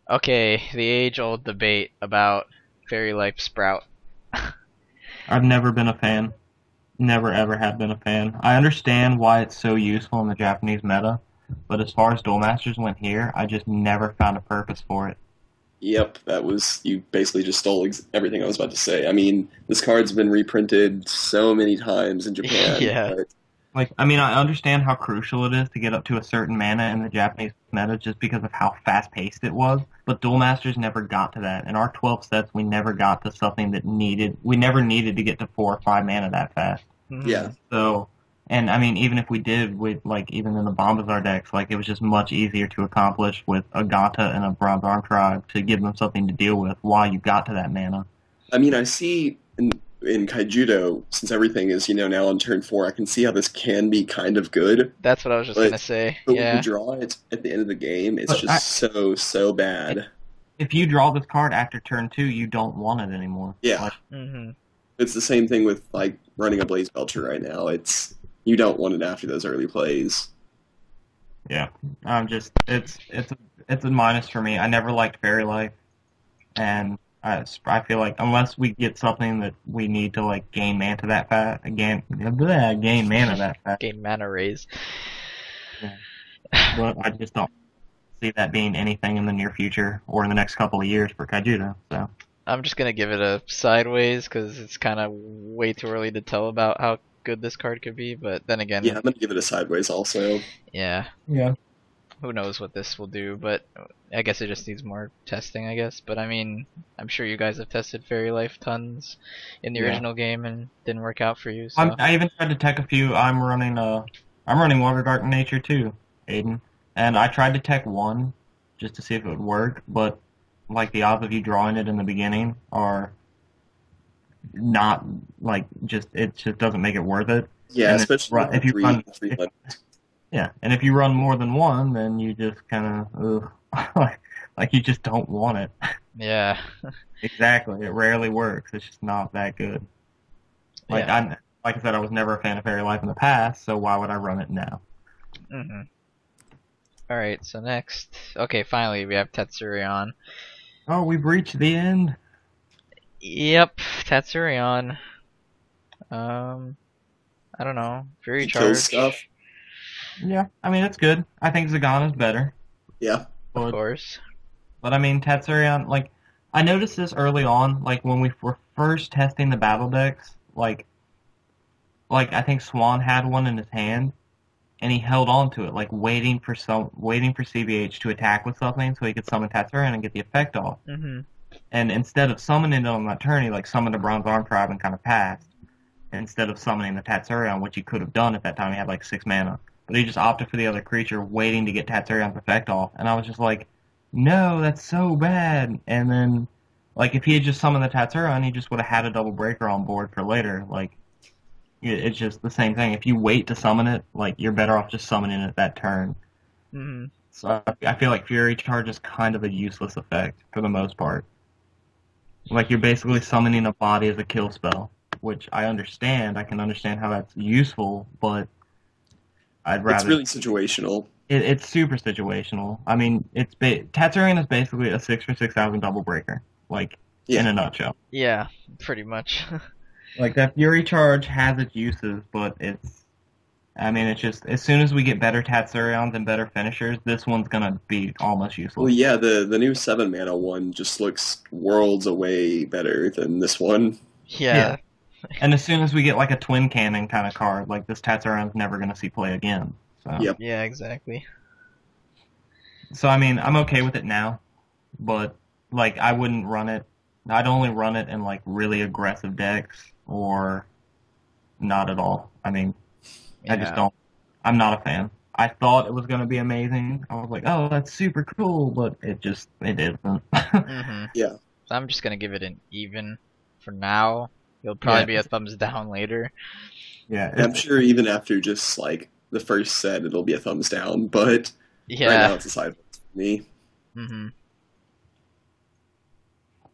Okay, the age-old debate about Fairy Life Sprout. I've never been a fan. Never ever have been a fan. I understand why it's so useful in the Japanese meta, but as far as Duel Masters went here, I just never found a purpose for it. Yep, you basically just stole everything I was about to say. I mean, this card's been reprinted so many times in Japan. Yeah. But I understand how crucial it is to get up to a certain mana in the Japanese meta just because of how fast-paced it was, but Duel Masters never got to that. In our 12 sets, we never got to something we never needed to get to 4 or 5 mana that fast. yeah. So, and I mean, even if we did, even in the Bombazar decks, it was just much easier to accomplish with a Gata and a Bronze Arm Tribe to give them something to deal with while you got to that mana. I mean, I see in Kaijudo, since everything is, now on turn 4, I can see how this can be kind of good. That's what I was just gonna say. But Yeah. when you draw it at the end of the game, it's But just so bad. if you draw this card after turn 2, you don't want it anymore. Yeah. Like, Mm-hmm. It's the same thing with like running a Blaze Belcher right now. It's you don't want it after those early plays. yeah, I'm just it's a minus for me. I never liked Fairy Life, and I feel like unless we get something that we need to like gain mana that fast, gain mana that fast. Gain mana raise. Yeah. But I just don't see that being anything in the near future or in the next couple of years for Kaijudo. So I'm just gonna give it a sideways because it's kind of way too early to tell about how good this card could be. But then again, Yeah, I'm gonna give it a sideways also. yeah, yeah, who knows what this will do? But I guess it just needs more testing, I guess. But I mean, I'm sure you guys have tested Fairy Life tons in the original game and didn't work out for you. So I even tried to tech a few. I'm running Water Dark Nature too, Aiden, and I tried to tech one just to see if it would work, but like the odds of you drawing it in the beginning are not like it just doesn't make it worth it. Yeah, And especially if you run three yeah, and if you run more than one, then you just kind of like you just don't want it. yeah, Exactly, it rarely works. It's just not that good. Like yeah. like I said, I was never a fan of Fairy Life in the past, so why would I run it now? Mm-hmm. All right, so next, okay, finally we have Tatsurion. Oh, we've reached the end. Yep, Tatsurion. I don't know, Fury kill Charge. stuff. Yeah, I mean it's good. I think Zagana's better. Yeah. Of But, course. but I mean Tatsurion, like I noticed this early on, like when we were first testing the battle decks, like I think Swan had one in his hand, and he held on to it, like waiting for CBH to attack with something so he could summon Tatsurion and get the effect off. Mm-hmm. And instead of summoning it on that turn, he like summoned a Bronze Arm Tribe and kind of passed. Instead of summoning the Tatsurion, which he could have done at that time, he had like 6 mana. But he just opted for the other creature, waiting to get Tatsurion's effect off. And I was just like, no, that's so bad. And then, like, if he had just summoned the Tatsurion, he just would have had a double breaker on board for later. Like, it's just the same thing. If you wait to summon it, like, you're better off just summoning it that turn. Mm-hmm. So I feel like Fury Charge is kind of a useless effect for the most part. Like, you're basically summoning a body as a kill spell, which I understand. I can understand how that's useful, but I'd rather... It's really situational. It's super situational. I mean, Tatsurion is basically a 6 for 6,000 double breaker, like, in a nutshell. Yeah, pretty much. Like, that Fury Charge has its uses, but it's just, as soon as we get better Tatsurions and better finishers, this one's gonna be almost useless. Well, yeah, the new 7 mana one just looks worlds away better than this one. Yeah. And as soon as we get, like, a twin cannon kind of card, like, this Tatsurion's never gonna see play again. So. Yep. Yeah, exactly. So, I mean, I'm okay with it now, but, like, I wouldn't run it. I'd only run it in, like, really aggressive decks, or not at all. I mean, I just don't. I'm not a fan. I thought it was going to be amazing. I was like, oh, that's super cool, but it isn't. Mm-hmm. Yeah. So I'm just gonna give it an even for now. It'll probably be a thumbs down later. Yeah. I'm sure even after just, like, the first set, it'll be a thumbs down, but Yeah. right now it's a sideways for me. Mm-hmm.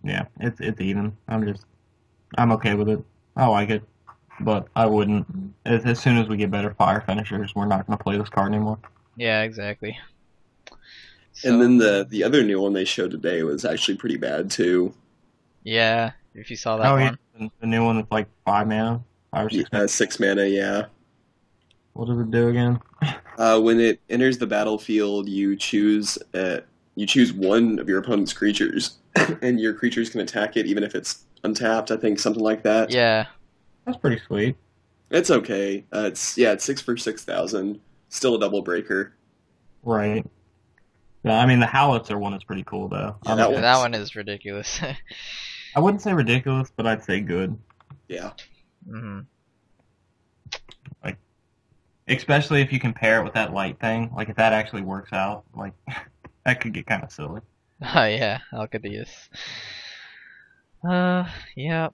Yeah, it's even. I'm okay with it. I like it, but I wouldn't. As soon as we get better fire finishers, we're not going to play this card anymore. Yeah, exactly. So, And then the other new one they showed today was actually pretty bad, too. yeah, if you saw that one. Yeah, the new one that's like 5 mana, 5 or 6 mana. 6 mana, yeah. What does it do again? When it enters the battlefield, you choose one of your opponent's creatures, and your creatures can attack it even if it's untapped. I think something like that. Yeah. That's pretty sweet. It's okay. It's 6 for 6,000. Still a double breaker. Right. Yeah, I mean the Howitzer one is pretty cool though. Yeah, That one is ridiculous. I wouldn't say ridiculous, but I'd say good. Yeah. Mm-hmm. Like, especially if you compare it with that light thing. Like, if that actually works out, like, that could get kind of silly. Oh yeah, Alcadius. Yeah.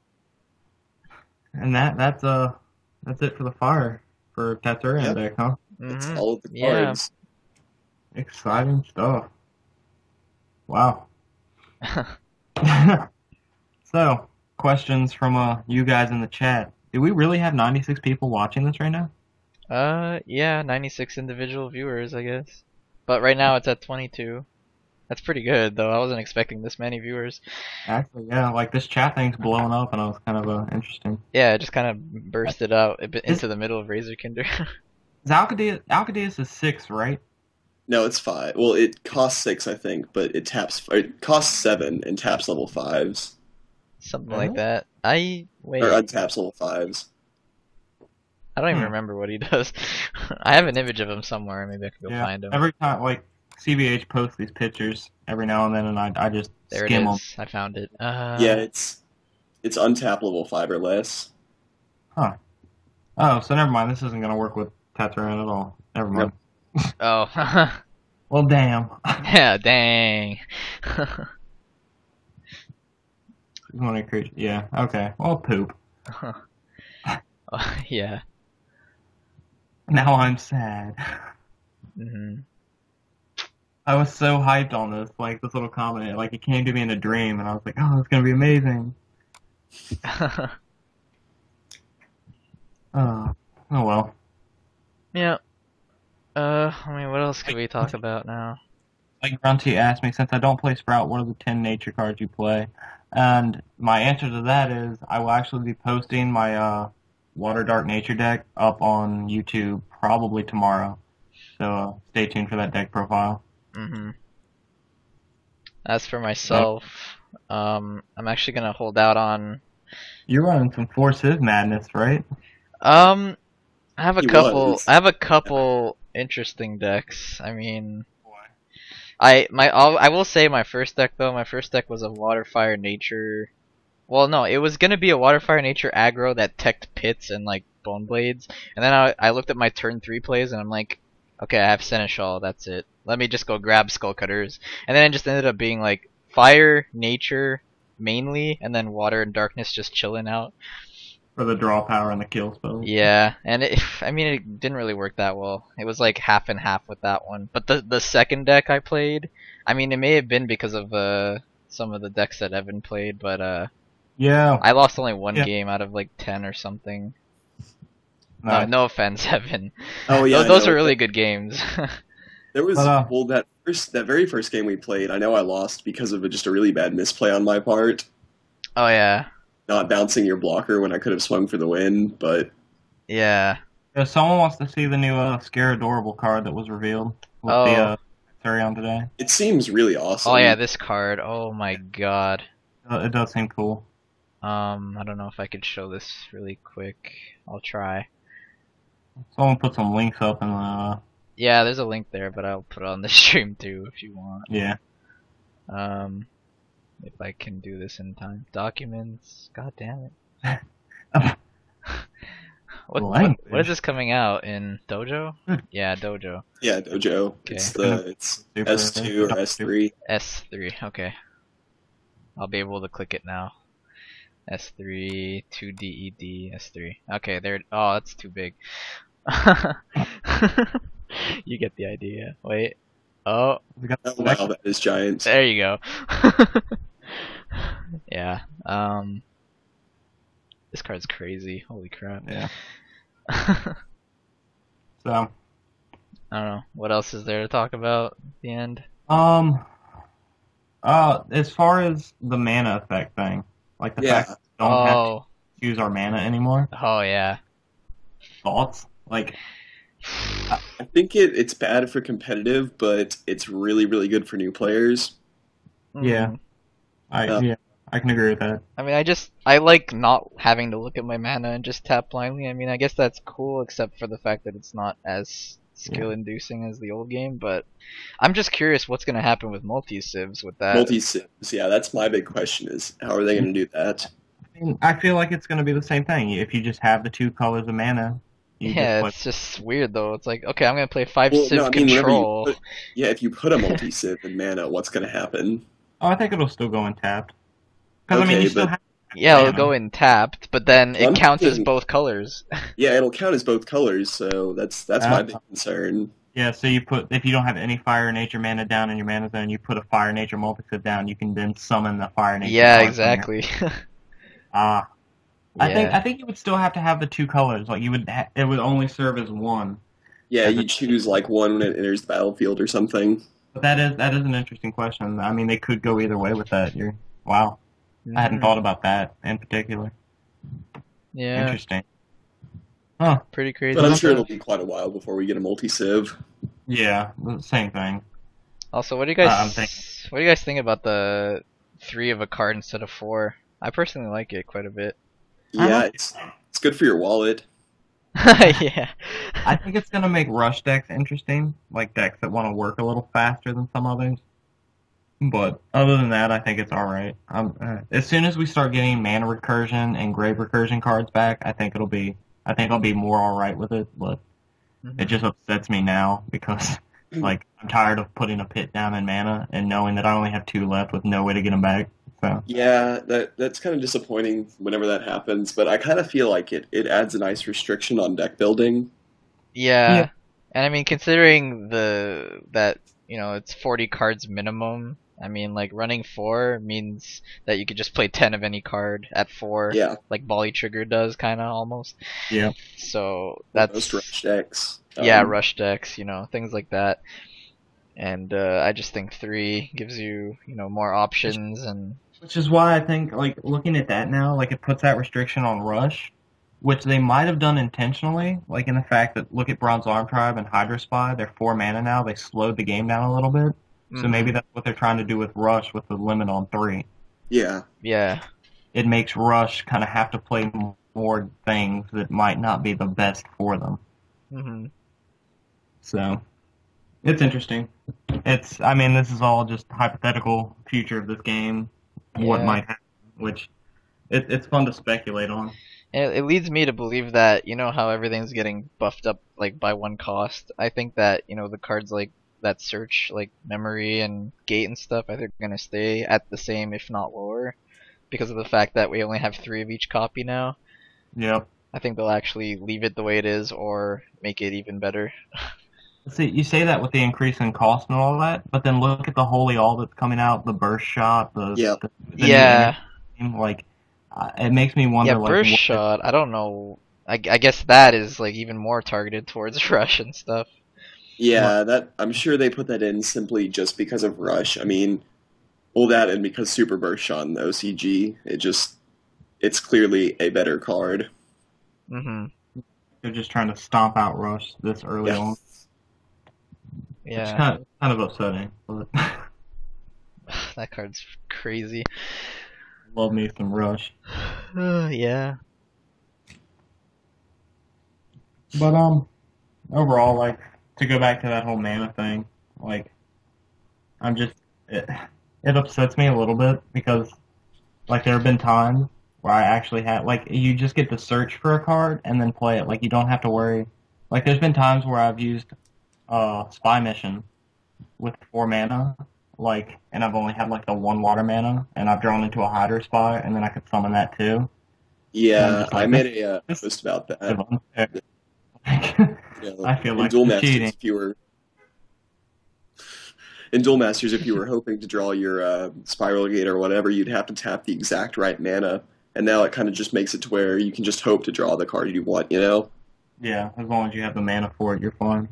And that's it for the fire for Tatsurion deck, huh? That's Mm-hmm. all of the Yeah. cards. Exciting stuff. Wow. So, questions from you guys in the chat. Do we really have 96 people watching this right now? Yeah, 96 individual viewers, I guess. But right now it's at 22. That's pretty good, though. I wasn't expecting this many viewers. Actually, yeah, like this chat thing's blowing up, and it was kind of interesting. Yeah, it just kind of bursted out into the middle of Razorkinder. Alcadeus is 6, right? No, it's 5. Well, it costs 6, I think, but it costs 7 and taps level 5s. Something like that. Wait. Or untaps level 5s. I don't even remember what he does. I have an image of him somewhere. Maybe I can go find him. Every time, like, CBH posts these pictures every now and then, and I just skim them. I found it. Yeah, it's untap level 5 or less. Huh. Oh, so never mind. This isn't going to work with Tatsurion at all. Never mind. Nope. Oh. Well, damn. Yeah, dang. Yeah, okay. Well, poop. Yeah. Now I'm sad. I was so hyped on this, like, this little comment. Like, it came to me in a dream, and I was like, oh, it's going to be amazing. Oh well. Yeah. I mean, what else could we talk about now? Like Grunty asked me, since I don't play Sprout, what are the 10 nature cards you play? And my answer to that is, I will actually be posting my Water Dark Nature deck up on YouTube probably tomorrow. So stay tuned for that deck profile. As for myself, I'm actually gonna hold out on. You're running some 4 Civ madness, right? I have a couple interesting decks. I mean, I will say my first deck though. My first deck was a Water Fire Nature. Well, no, it was gonna be a Water Fire Nature aggro that teched Pits and like Bone Blades, and then I looked at my turn 3 plays and I'm like, okay, I have Seneschal. That's it. Let me just go grab Skull Cutters, and then it just ended up being like Fire, Nature mainly, and then Water and Darkness just chilling out. For the draw power and the kill spell. Yeah, and it didn't really work that well. It was like half and half with that one. But the second deck I played, I mean, it may have been because of some of the decks that Evan played, but yeah, I lost only one game out of like 10 or something. Nice. No offense, Evan. Oh yeah, those are really good games. There was that very first game we played. I know I lost because of just a really bad misplay on my part. Oh yeah. Not bouncing your blocker when I could have swung for the win, but yeah. If someone wants to see the new Scare Adorable card that was revealed with the Tatsurion today. It seems really awesome. Oh yeah, this card. Oh my god. It does seem cool. I don't know if I could show this really quick. I'll try. Someone put some links up in the... Yeah, there's a link there, but I'll put it on the stream too if you want. Yeah. If I can do this in time. Documents. God damn it. What is this coming out in Dojo? Yeah, Dojo. Yeah, Dojo. Okay. It's S2 or S3. S3. Okay. I'll be able to click it now. S3 2DED S3. Okay, there. Oh, that's too big. You get the idea. Wait. Oh. Oh wow, that is giant. There you go. Yeah. This card's crazy. Holy crap. Yeah. So. I don't know. What else is there to talk about at the end? As far as the mana effect thing, like the fact that we don't have to use our mana anymore. Oh yeah. Thoughts? Like, I think it's bad for competitive, but it's really, really good for new players. Yeah. I can agree with that. I mean, I like not having to look at my mana and just tap blindly. I mean, I guess that's cool, except for the fact that it's not as skill-inducing as the old game, but I'm just curious what's going to happen with multi-civs with that. Multi-civs, yeah, that's my big question is, how are they going to do that? I mean, I feel like it's going to be the same thing. If you just have the 2 colors of mana. Yeah, it's just weird, though. It's like, okay, I'm going to play 5 civ control. If you put a multi-civ in mana, what's going to happen? Oh, I think it'll still go in tapped. Because, I mean, you still have... Yeah, it'll go in tapped, but then it counts as both colors. Yeah, it'll count as both colors, so that's my big concern. Yeah, so you put, if you don't have any Fire Nature mana down in your mana zone, you put a Fire Nature multi-set down, you can then summon the Fire Nature Yeah, card from your... exactly. Ah. Yeah. I think you would still have to have the two colors. Like, it would only serve as one. Yeah, As a, you choose like one when it enters the battlefield or something. but that is an interesting question. I mean, they could go either way with that. Wow. I hadn't Mhm. thought about that in particular. Yeah. Interesting. Huh. Pretty crazy But I'm sure it'll stuff. be quite a while before we get a multi-civ. Yeah, same thing. Also, what do you I'm guys thinking. what do you guys think about the 3 of a card instead of 4? I personally like it quite a bit. Yeah, it's good for your wallet. Yeah. I think it's gonna make rush decks interesting, like decks that want to work a little faster than some others. But other than that, I think it's all right. As soon as we start getting mana recursion and grave recursion cards back, I think I'll be more all right with it. But it just upsets me now because, like, I'm tired of putting a pit down in mana and knowing that I only have 2 left with no way to get them back. So Yeah, that's kind of disappointing whenever that happens, but I kind of feel like it adds a nice restriction on deck building. Yeah. Yeah. And I mean, considering that it's 40 cards minimum. I mean, like running 4 means that you could just play 10 of any card at 4, Yeah, like Volley Trigger does, kind of almost. yeah, So most that's rush decks. yeah, rush decks, things like that. And I just think 3 gives you more options and which is why I think, like, looking at that now, like, it puts that restriction on rush, which they might have done intentionally, like in the fact that, look at Bronze Arm Tribe and Hydro Spy, they're 4 mana now, they slowed the game down a little bit. So maybe that's what they're trying to do with Rush with the limit on 3. Yeah, yeah. It makes Rush kind of have to play more things that might not be the best for them. Mm-hmm. So, it's interesting. I mean, this is all just hypothetical future of this game, what Yeah. might happen, which it's fun to speculate on. And it leads me to believe that how everything's getting buffed up like by 1 cost. I think that the cards like that search like memory and gate and stuff, I think are gonna stay at the same if not lower because of the fact that we only have 3 of each copy now. Yep. I think they'll actually leave it the way it is or make it even better. See, you say that with the increase in cost and all that, but then look at the Holy All that's coming out, the Burst Shot, the new Yeah. game, like, it makes me wonder, Yeah, like, burst shot. I don't know. I guess that is like even more targeted towards rush and stuff. yeah. That I'm sure they put that in simply just because of rush. I mean, well, that and because Super Burst Shot in the OCG, it's clearly a better card. Mm-hmm. they're just trying to stomp out Rush this early on. It's Yeah. kind of upsetting, but That card's crazy. love me some Rush. Yeah. But overall, like, to go back to that whole mana thing, like, it upsets me a little bit because, like, there have been times where I actually had, like, you just get to search for a card and then play it. Like, you don't have to worry. Like, there's been times where I've used Spy Mission with 4 mana, like, and I've only had, like, the 1 water mana, and I've drawn into a Hydro Spy, and then I could summon that too. Yeah, just like, I made a this- post about that. I feel in like Duel I'm Masters, cheating. In Duel Masters, if you were hoping to draw your Spiral Gate or whatever, you'd have to tap the exact right mana, and now it kind of just makes it to where you can just hope to draw the card you want, Yeah, as long as you have the mana for it, you're fine.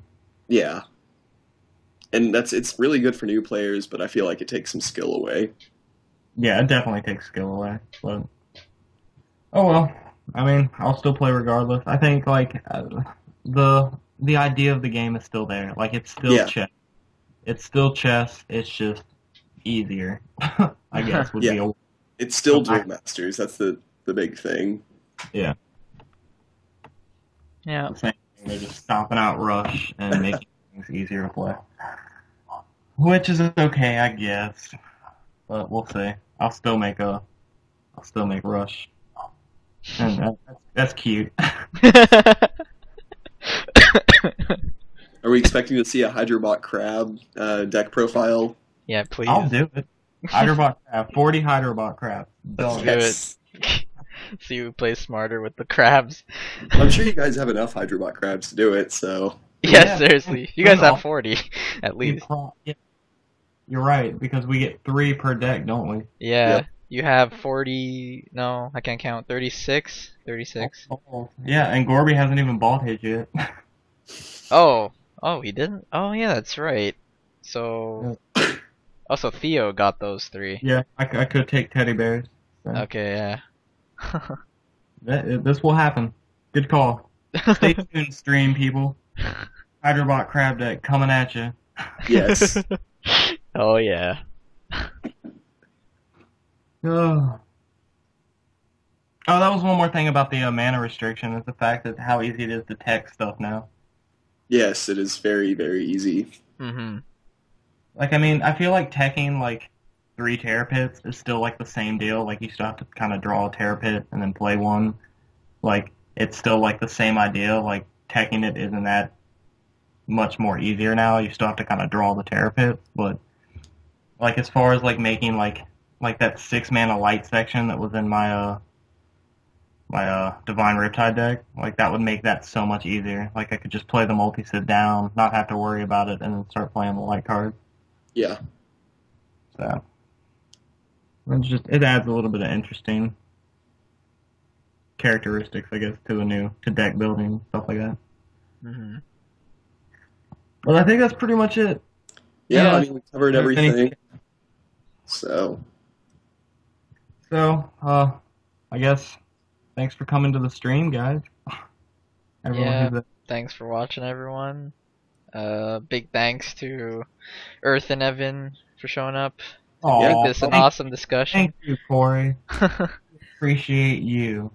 Yeah. And it's really good for new players, but I feel like it takes some skill away. Yeah, it definitely takes skill away, but oh well. I mean, I'll still play regardless. I think like the idea of the game is still there. Like it's still Yeah. chess. It's still chess. It's just easier. I guess would be a It's still So I- Duel Masters. That's the big thing. Yeah. the same thing. They're just stomping out Rush and making things easier to play, which is okay, I guess. But we'll see. I'll still make Rush, and that's cute. Are we expecting to see a Hydrobot Crab deck profile? Yeah, please. I'll do it. Hydrobot crab, 40 Hydrobot crabs. Let's Done. do Yes. it. See who plays smarter with the crabs. I'm sure you guys have enough Hydrobot Crabs to do it, so... Yeah, Yeah. seriously. You guys have 40 at least. Yeah, you're right, because we get 3 per deck, don't we? Yeah. Yep. You have 40. No, I can't count. 36. 36. Yeah, and Gorby hasn't even bought his yet. Oh. Oh, he didn't? Oh, yeah, that's right. So. Also, Theo got those 3. Yeah, I could take teddy bears. So. Okay, yeah. This will happen. Good call. Stay tuned, stream people. Hydrobot Crab Deck coming at you. Yes. Oh, yeah. Oh, that was one more thing about the mana restriction, is the fact that how easy it is to tech stuff now. Yes, it is very, very easy. Mm-hmm. Like, I mean, I feel like teching, like, 3 Terror Pits is still, like, the same deal. Like, you still have to kind of draw a Terror Pit and then play one. Like, it's still, like, the same idea. Like, teching it isn't that much more easier now. You still have to kind of draw the Terror Pit. But, like, as far as, like, making, like that 6-mana light section that was in my Divine Riptide deck, like, that would make that so much easier. Like, I could just play the multi-sit down, not have to worry about it, and then start playing the light cards. Yeah. So, it adds a little bit of interesting characteristics, I guess, to deck building and stuff like that. Mm-hmm. Well, I think that's pretty much it. Yeah, I mean, we covered everything. Anything? So, I guess, thanks for coming to the stream, guys. Yeah, thanks for watching, everyone. Big thanks to Earth and Evan for showing up. Aw, This an awesome discussion. Thank you, Corey. Appreciate you.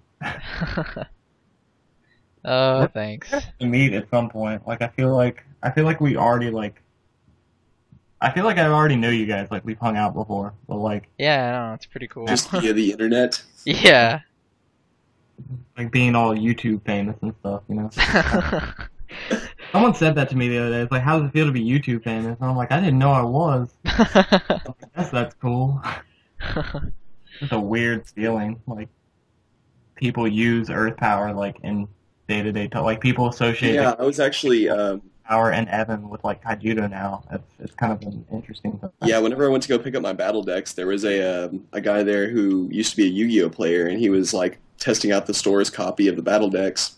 Oh, thanks. To meet at some point. Like, I feel like we already, like, I feel like I already know you guys. Like, we've hung out before, but, like, Yeah, I know, it's pretty cool. just via the internet. Yeah. like being all YouTube famous and stuff, you know. Someone said that to me the other day. It's like, how does it feel to be YouTube famous? And I'm like, I didn't know I was. I guess that's cool. It's a weird feeling. Like, people use Earth Power, like, in day-to-day talk. Like, people associate Yeah, I was actually, Power and Evan with, like, Kaijudo now. It's kind of an interesting thing. yeah, whenever I went to go pick up my battle decks, there was a guy there who used to be a Yu-Gi-Oh player, and he was, like, testing out the store's copy of the battle decks.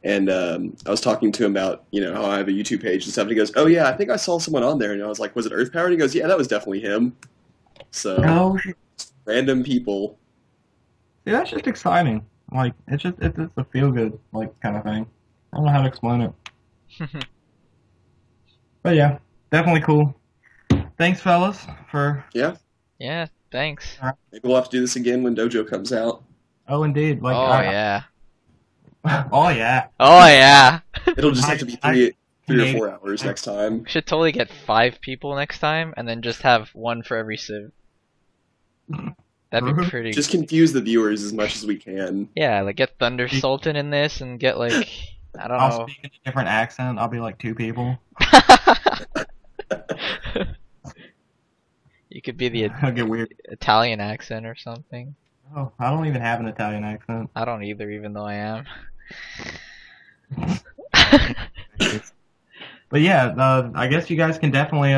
And I was talking to him about, you know, how I have a YouTube page and stuff. And he goes, "Oh yeah, I think I saw someone on there." And I was like, "Was it Earth Power?" And he goes, "Yeah, that was definitely him." So No, random people. see, that's just exciting. Like, it's a feel-good, like, kind of thing. I don't know how to explain it. But yeah, definitely cool. Thanks, fellas, for... Yeah, thanks. Maybe we'll have to do this again when Dojo comes out. Oh, indeed. Like, Oh, yeah. Oh, yeah. Oh, yeah. It'll just have to be three or 4 hours next time. We should totally get 5 people next time, and then just have 1 for every civ. That'd be pretty... Just confuse the viewers as much as we can. Yeah, like, get Thunder Sultan in this, and get, like... I don't I'll know. speak in a different accent. I'll be like 2 people. You could be the I'll get weird. Italian accent or something. Oh, I don't even have an Italian accent. I don't either, even though I am. But yeah, I guess you guys can definitely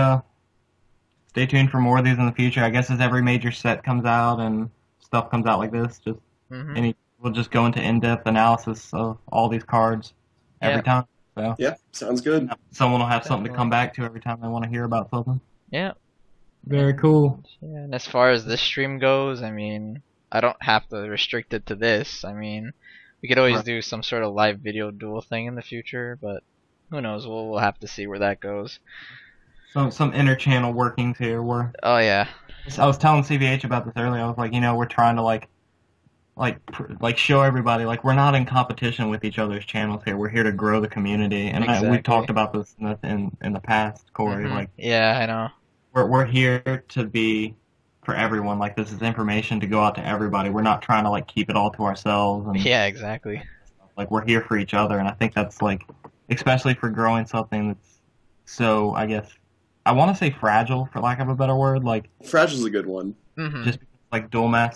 stay tuned for more of these in the future. I guess as every major set comes out and stuff comes out like this, just we'll just go into in-depth analysis of all these cards every time. So yeah, sounds good. Someone will have something to come back to every time they want to hear about something. Yeah. Very cool. Yeah, and as far as this stream goes, I mean, I don't have to restrict it to this. I mean, we could always do some sort of live video duel thing in the future, but who knows? We'll have to see where that goes. Some inter-channel workings here. Oh yeah. I was telling CVH about this earlier. I was like, you know, we're trying to like show everybody like we're not in competition with each other's channels here. We're here to grow the community, and we talked about this in the past, Corey. Like, yeah, I know. We're here to be for everyone. Like, this is information to go out to everybody. We're not trying to like keep it all to ourselves. And, yeah, exactly. Like, we're here for each other, and I think that's like, especially for growing something that's so, I guess, I want to say fragile, for lack of a better word. Like, fragile's a good one. Just like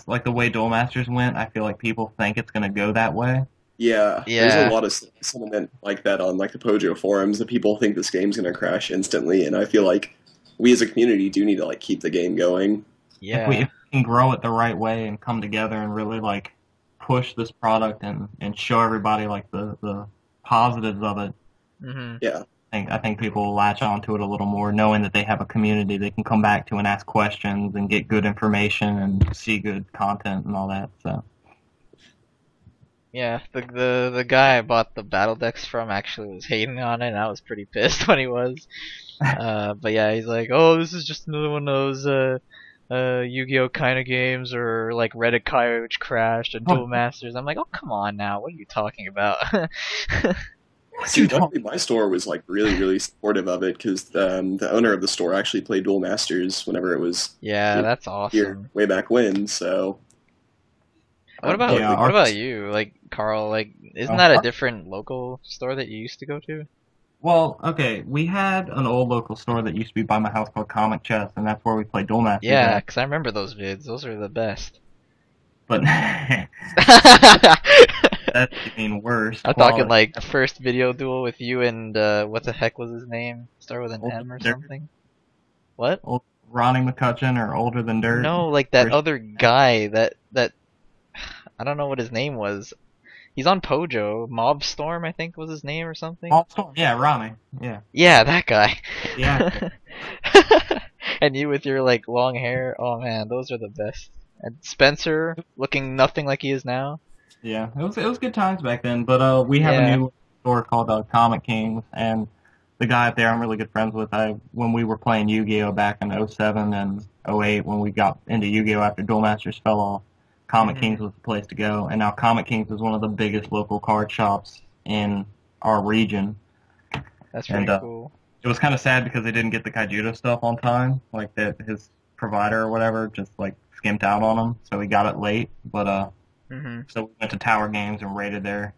like the way Duel Masters went, I feel like people think it's gonna go that way, Yeah, there's a Yeah. lot of sentiment like that on like the Pojo forums that people think this game's gonna crash instantly, and I feel like we as a community do need to like keep the game going. Yeah. If we can grow it the right way and come together and really like push this product and show everybody like the positives of it, Mhm. Yeah, I think people will latch onto it a little more, knowing that they have a community they can come back to and ask questions and get good information and see good content and all that. So Yeah, the guy I bought the battle decks from actually was hating on it, and I was pretty pissed when he was. But yeah, he's like, "Oh, this is just another one of those Yu-Gi-Oh kind of games, or like Reddit Kai which crashed, and Duel Masters." I'm like, "Oh, come on now, what are you talking about?" see, luckily my store was like really supportive of it because the owner of the store actually played Duel Masters whenever it was Yeah, that's here awesome. way back when. So What about Yeah, what about you, like Carl? Like, isn't that a different local store that you used to go to? well, okay, we had an old local store that used to be by my house called Comic Chest, and that's where we played Duel Masters Yeah, at. 'cause I remember those vids. Those are the best. But that's even worse I'm talking quality. like first video duel with you and what the heck was his name? Start with an Older M or than dirt. something. What? Ronnie McCutcheon or Older Than Dirt. No, like that First- other guy that I don't know what his name was. He's on Pojo. Mobstorm, I think was his name or something. Oh, yeah, Ronnie. Yeah. Yeah, that guy. Yeah. And you with your like long hair. Oh man, those are the best. And Spencer looking nothing like he is now. Yeah, it was good times back then. But we have Yeah. a new store called Comic Kings, and the guy up there I'm really good friends with. When we were playing Yu-Gi-Oh back in '07 and '08, when we got into Yu-Gi-Oh after Duel Masters fell off, Comic Kings was the place to go. And now Comic Kings is one of the biggest local card shops in our region. That's pretty And cool. it was kind of sad because they didn't get the Kaijudo stuff on time, like that his provider or whatever just like skimped out on him, so he got it late. But so we went to Tower Games and raided their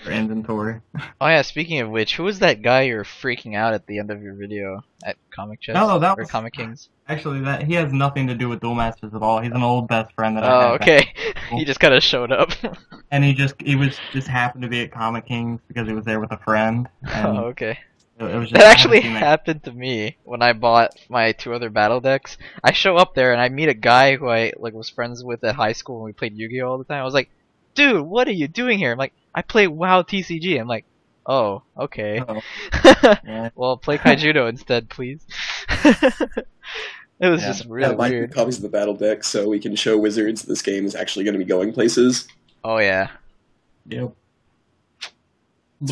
inventory. Oh yeah, speaking of which, who was that guy you were freaking out at the end of your video at Comic Chest? No, that or was Comic Kings? actually that he has nothing to do with Duel Masters at all. He's an old best friend that I Oh, had. okay. He just kind of showed up. And he was just happened to be at Comic Kings because he was there with a friend. And Oh, okay. it was just That actually I haven't seen that- happened to me when I bought my 2 other battle decks. I show up there and I meet a guy who I like was friends with at high school when we played Yu-Gi-Oh all the time. I was like, "Dude, what are you doing here?" I'm like, "I play WoW TCG." I'm like, "Oh, okay." Oh, yeah. Well, play Kaijudo instead, please. It was Yeah. just yeah, really buy weird. copies of the battle deck so we can show wizards this game is actually going to be going places. Oh yeah. Yep. It's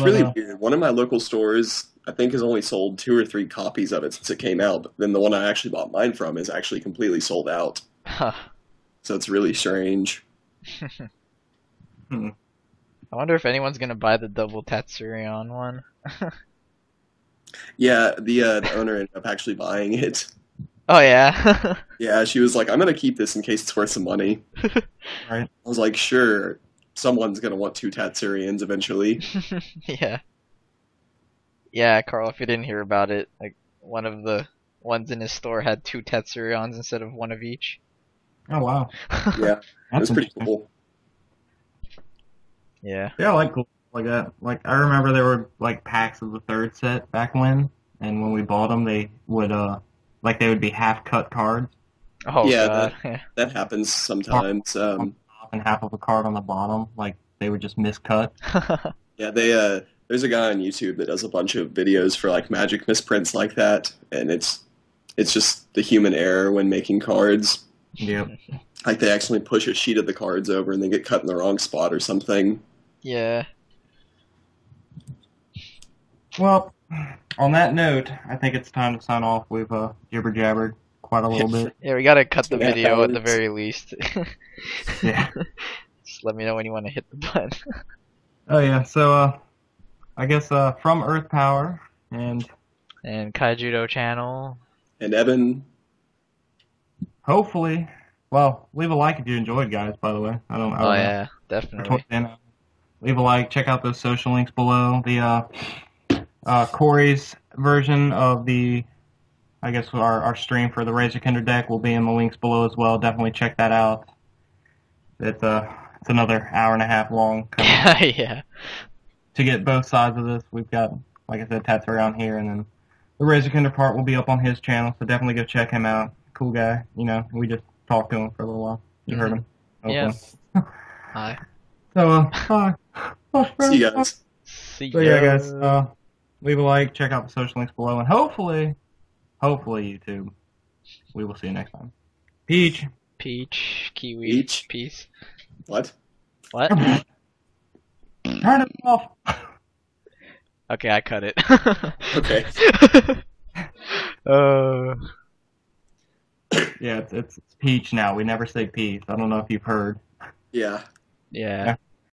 But, really weird. One of my local stores, I think, has only sold 2 or 3 copies of it since it came out. But then the one I actually bought mine from is actually completely sold out. Huh. So it's really strange. hmm. I wonder if anyone's gonna buy the double Tatsurion one. Yeah, the owner ended up actually buying it. Oh yeah. Yeah, she was like, "I'm gonna keep this in case it's worth some money." Right. I was like, "Sure, someone's gonna want 2 Tatsurians eventually." Yeah. Yeah, Carl, if you didn't hear about it, like one of the ones in his store had 2 Tatsurions instead of 1 of each. Oh wow. Yeah, it That's was pretty interesting. cool. Yeah. Yeah, I like cool like that. Like I remember there were like packs of the third set back when, and when we bought them, they would like they would be half cut cards, Oh Yeah, god. Yeah. That happens sometimes. top and half of a card on the bottom. Like they would just miscut. Yeah, there's a guy on YouTube that does a bunch of videos for like magic misprints like that, and it's just the human error when making cards. Yep. Like they accidentally push a sheet of the cards over and they get cut in the wrong spot or something. Yeah. Well, on that note, I think it's time to sign off. We've jibber jabbered quite a little bit. Yeah, we gotta cut the 2.5 video at the hours. very least. Yeah. Just let me know when you want to hit the button. Oh yeah. So I guess from Earth Power and And Kaijudo And Evan, hopefully, well, leave a like if you enjoyed, guys. By the way, I don't Oh know. yeah, We're definitely. towards the end. Leave a like. Check out those social links below. The Corey's version of the, I guess our stream for the Razor Kinder deck will be in the links below as well. Definitely check that out. It's It's another hour and a half long. Yeah. To get both sides of this, we've got, like I said, Tatsurion here, and then the Razorkinder part will be up on his channel, so definitely go check him out. Cool guy. You know, we just talked to him for a little while. You heard him. Yes. Hi. So, bye. See you guys. See So, ya. yeah, guys, leave a like, check out the social links below, and hopefully, YouTube, we will see you next time. Peach. Peach, kiwi, Peach. peace. What? What? Turn it off. Okay, I cut it. Okay. Yeah, it's Peach now. We never say peace. I don't know if you've heard. Yeah. Yeah.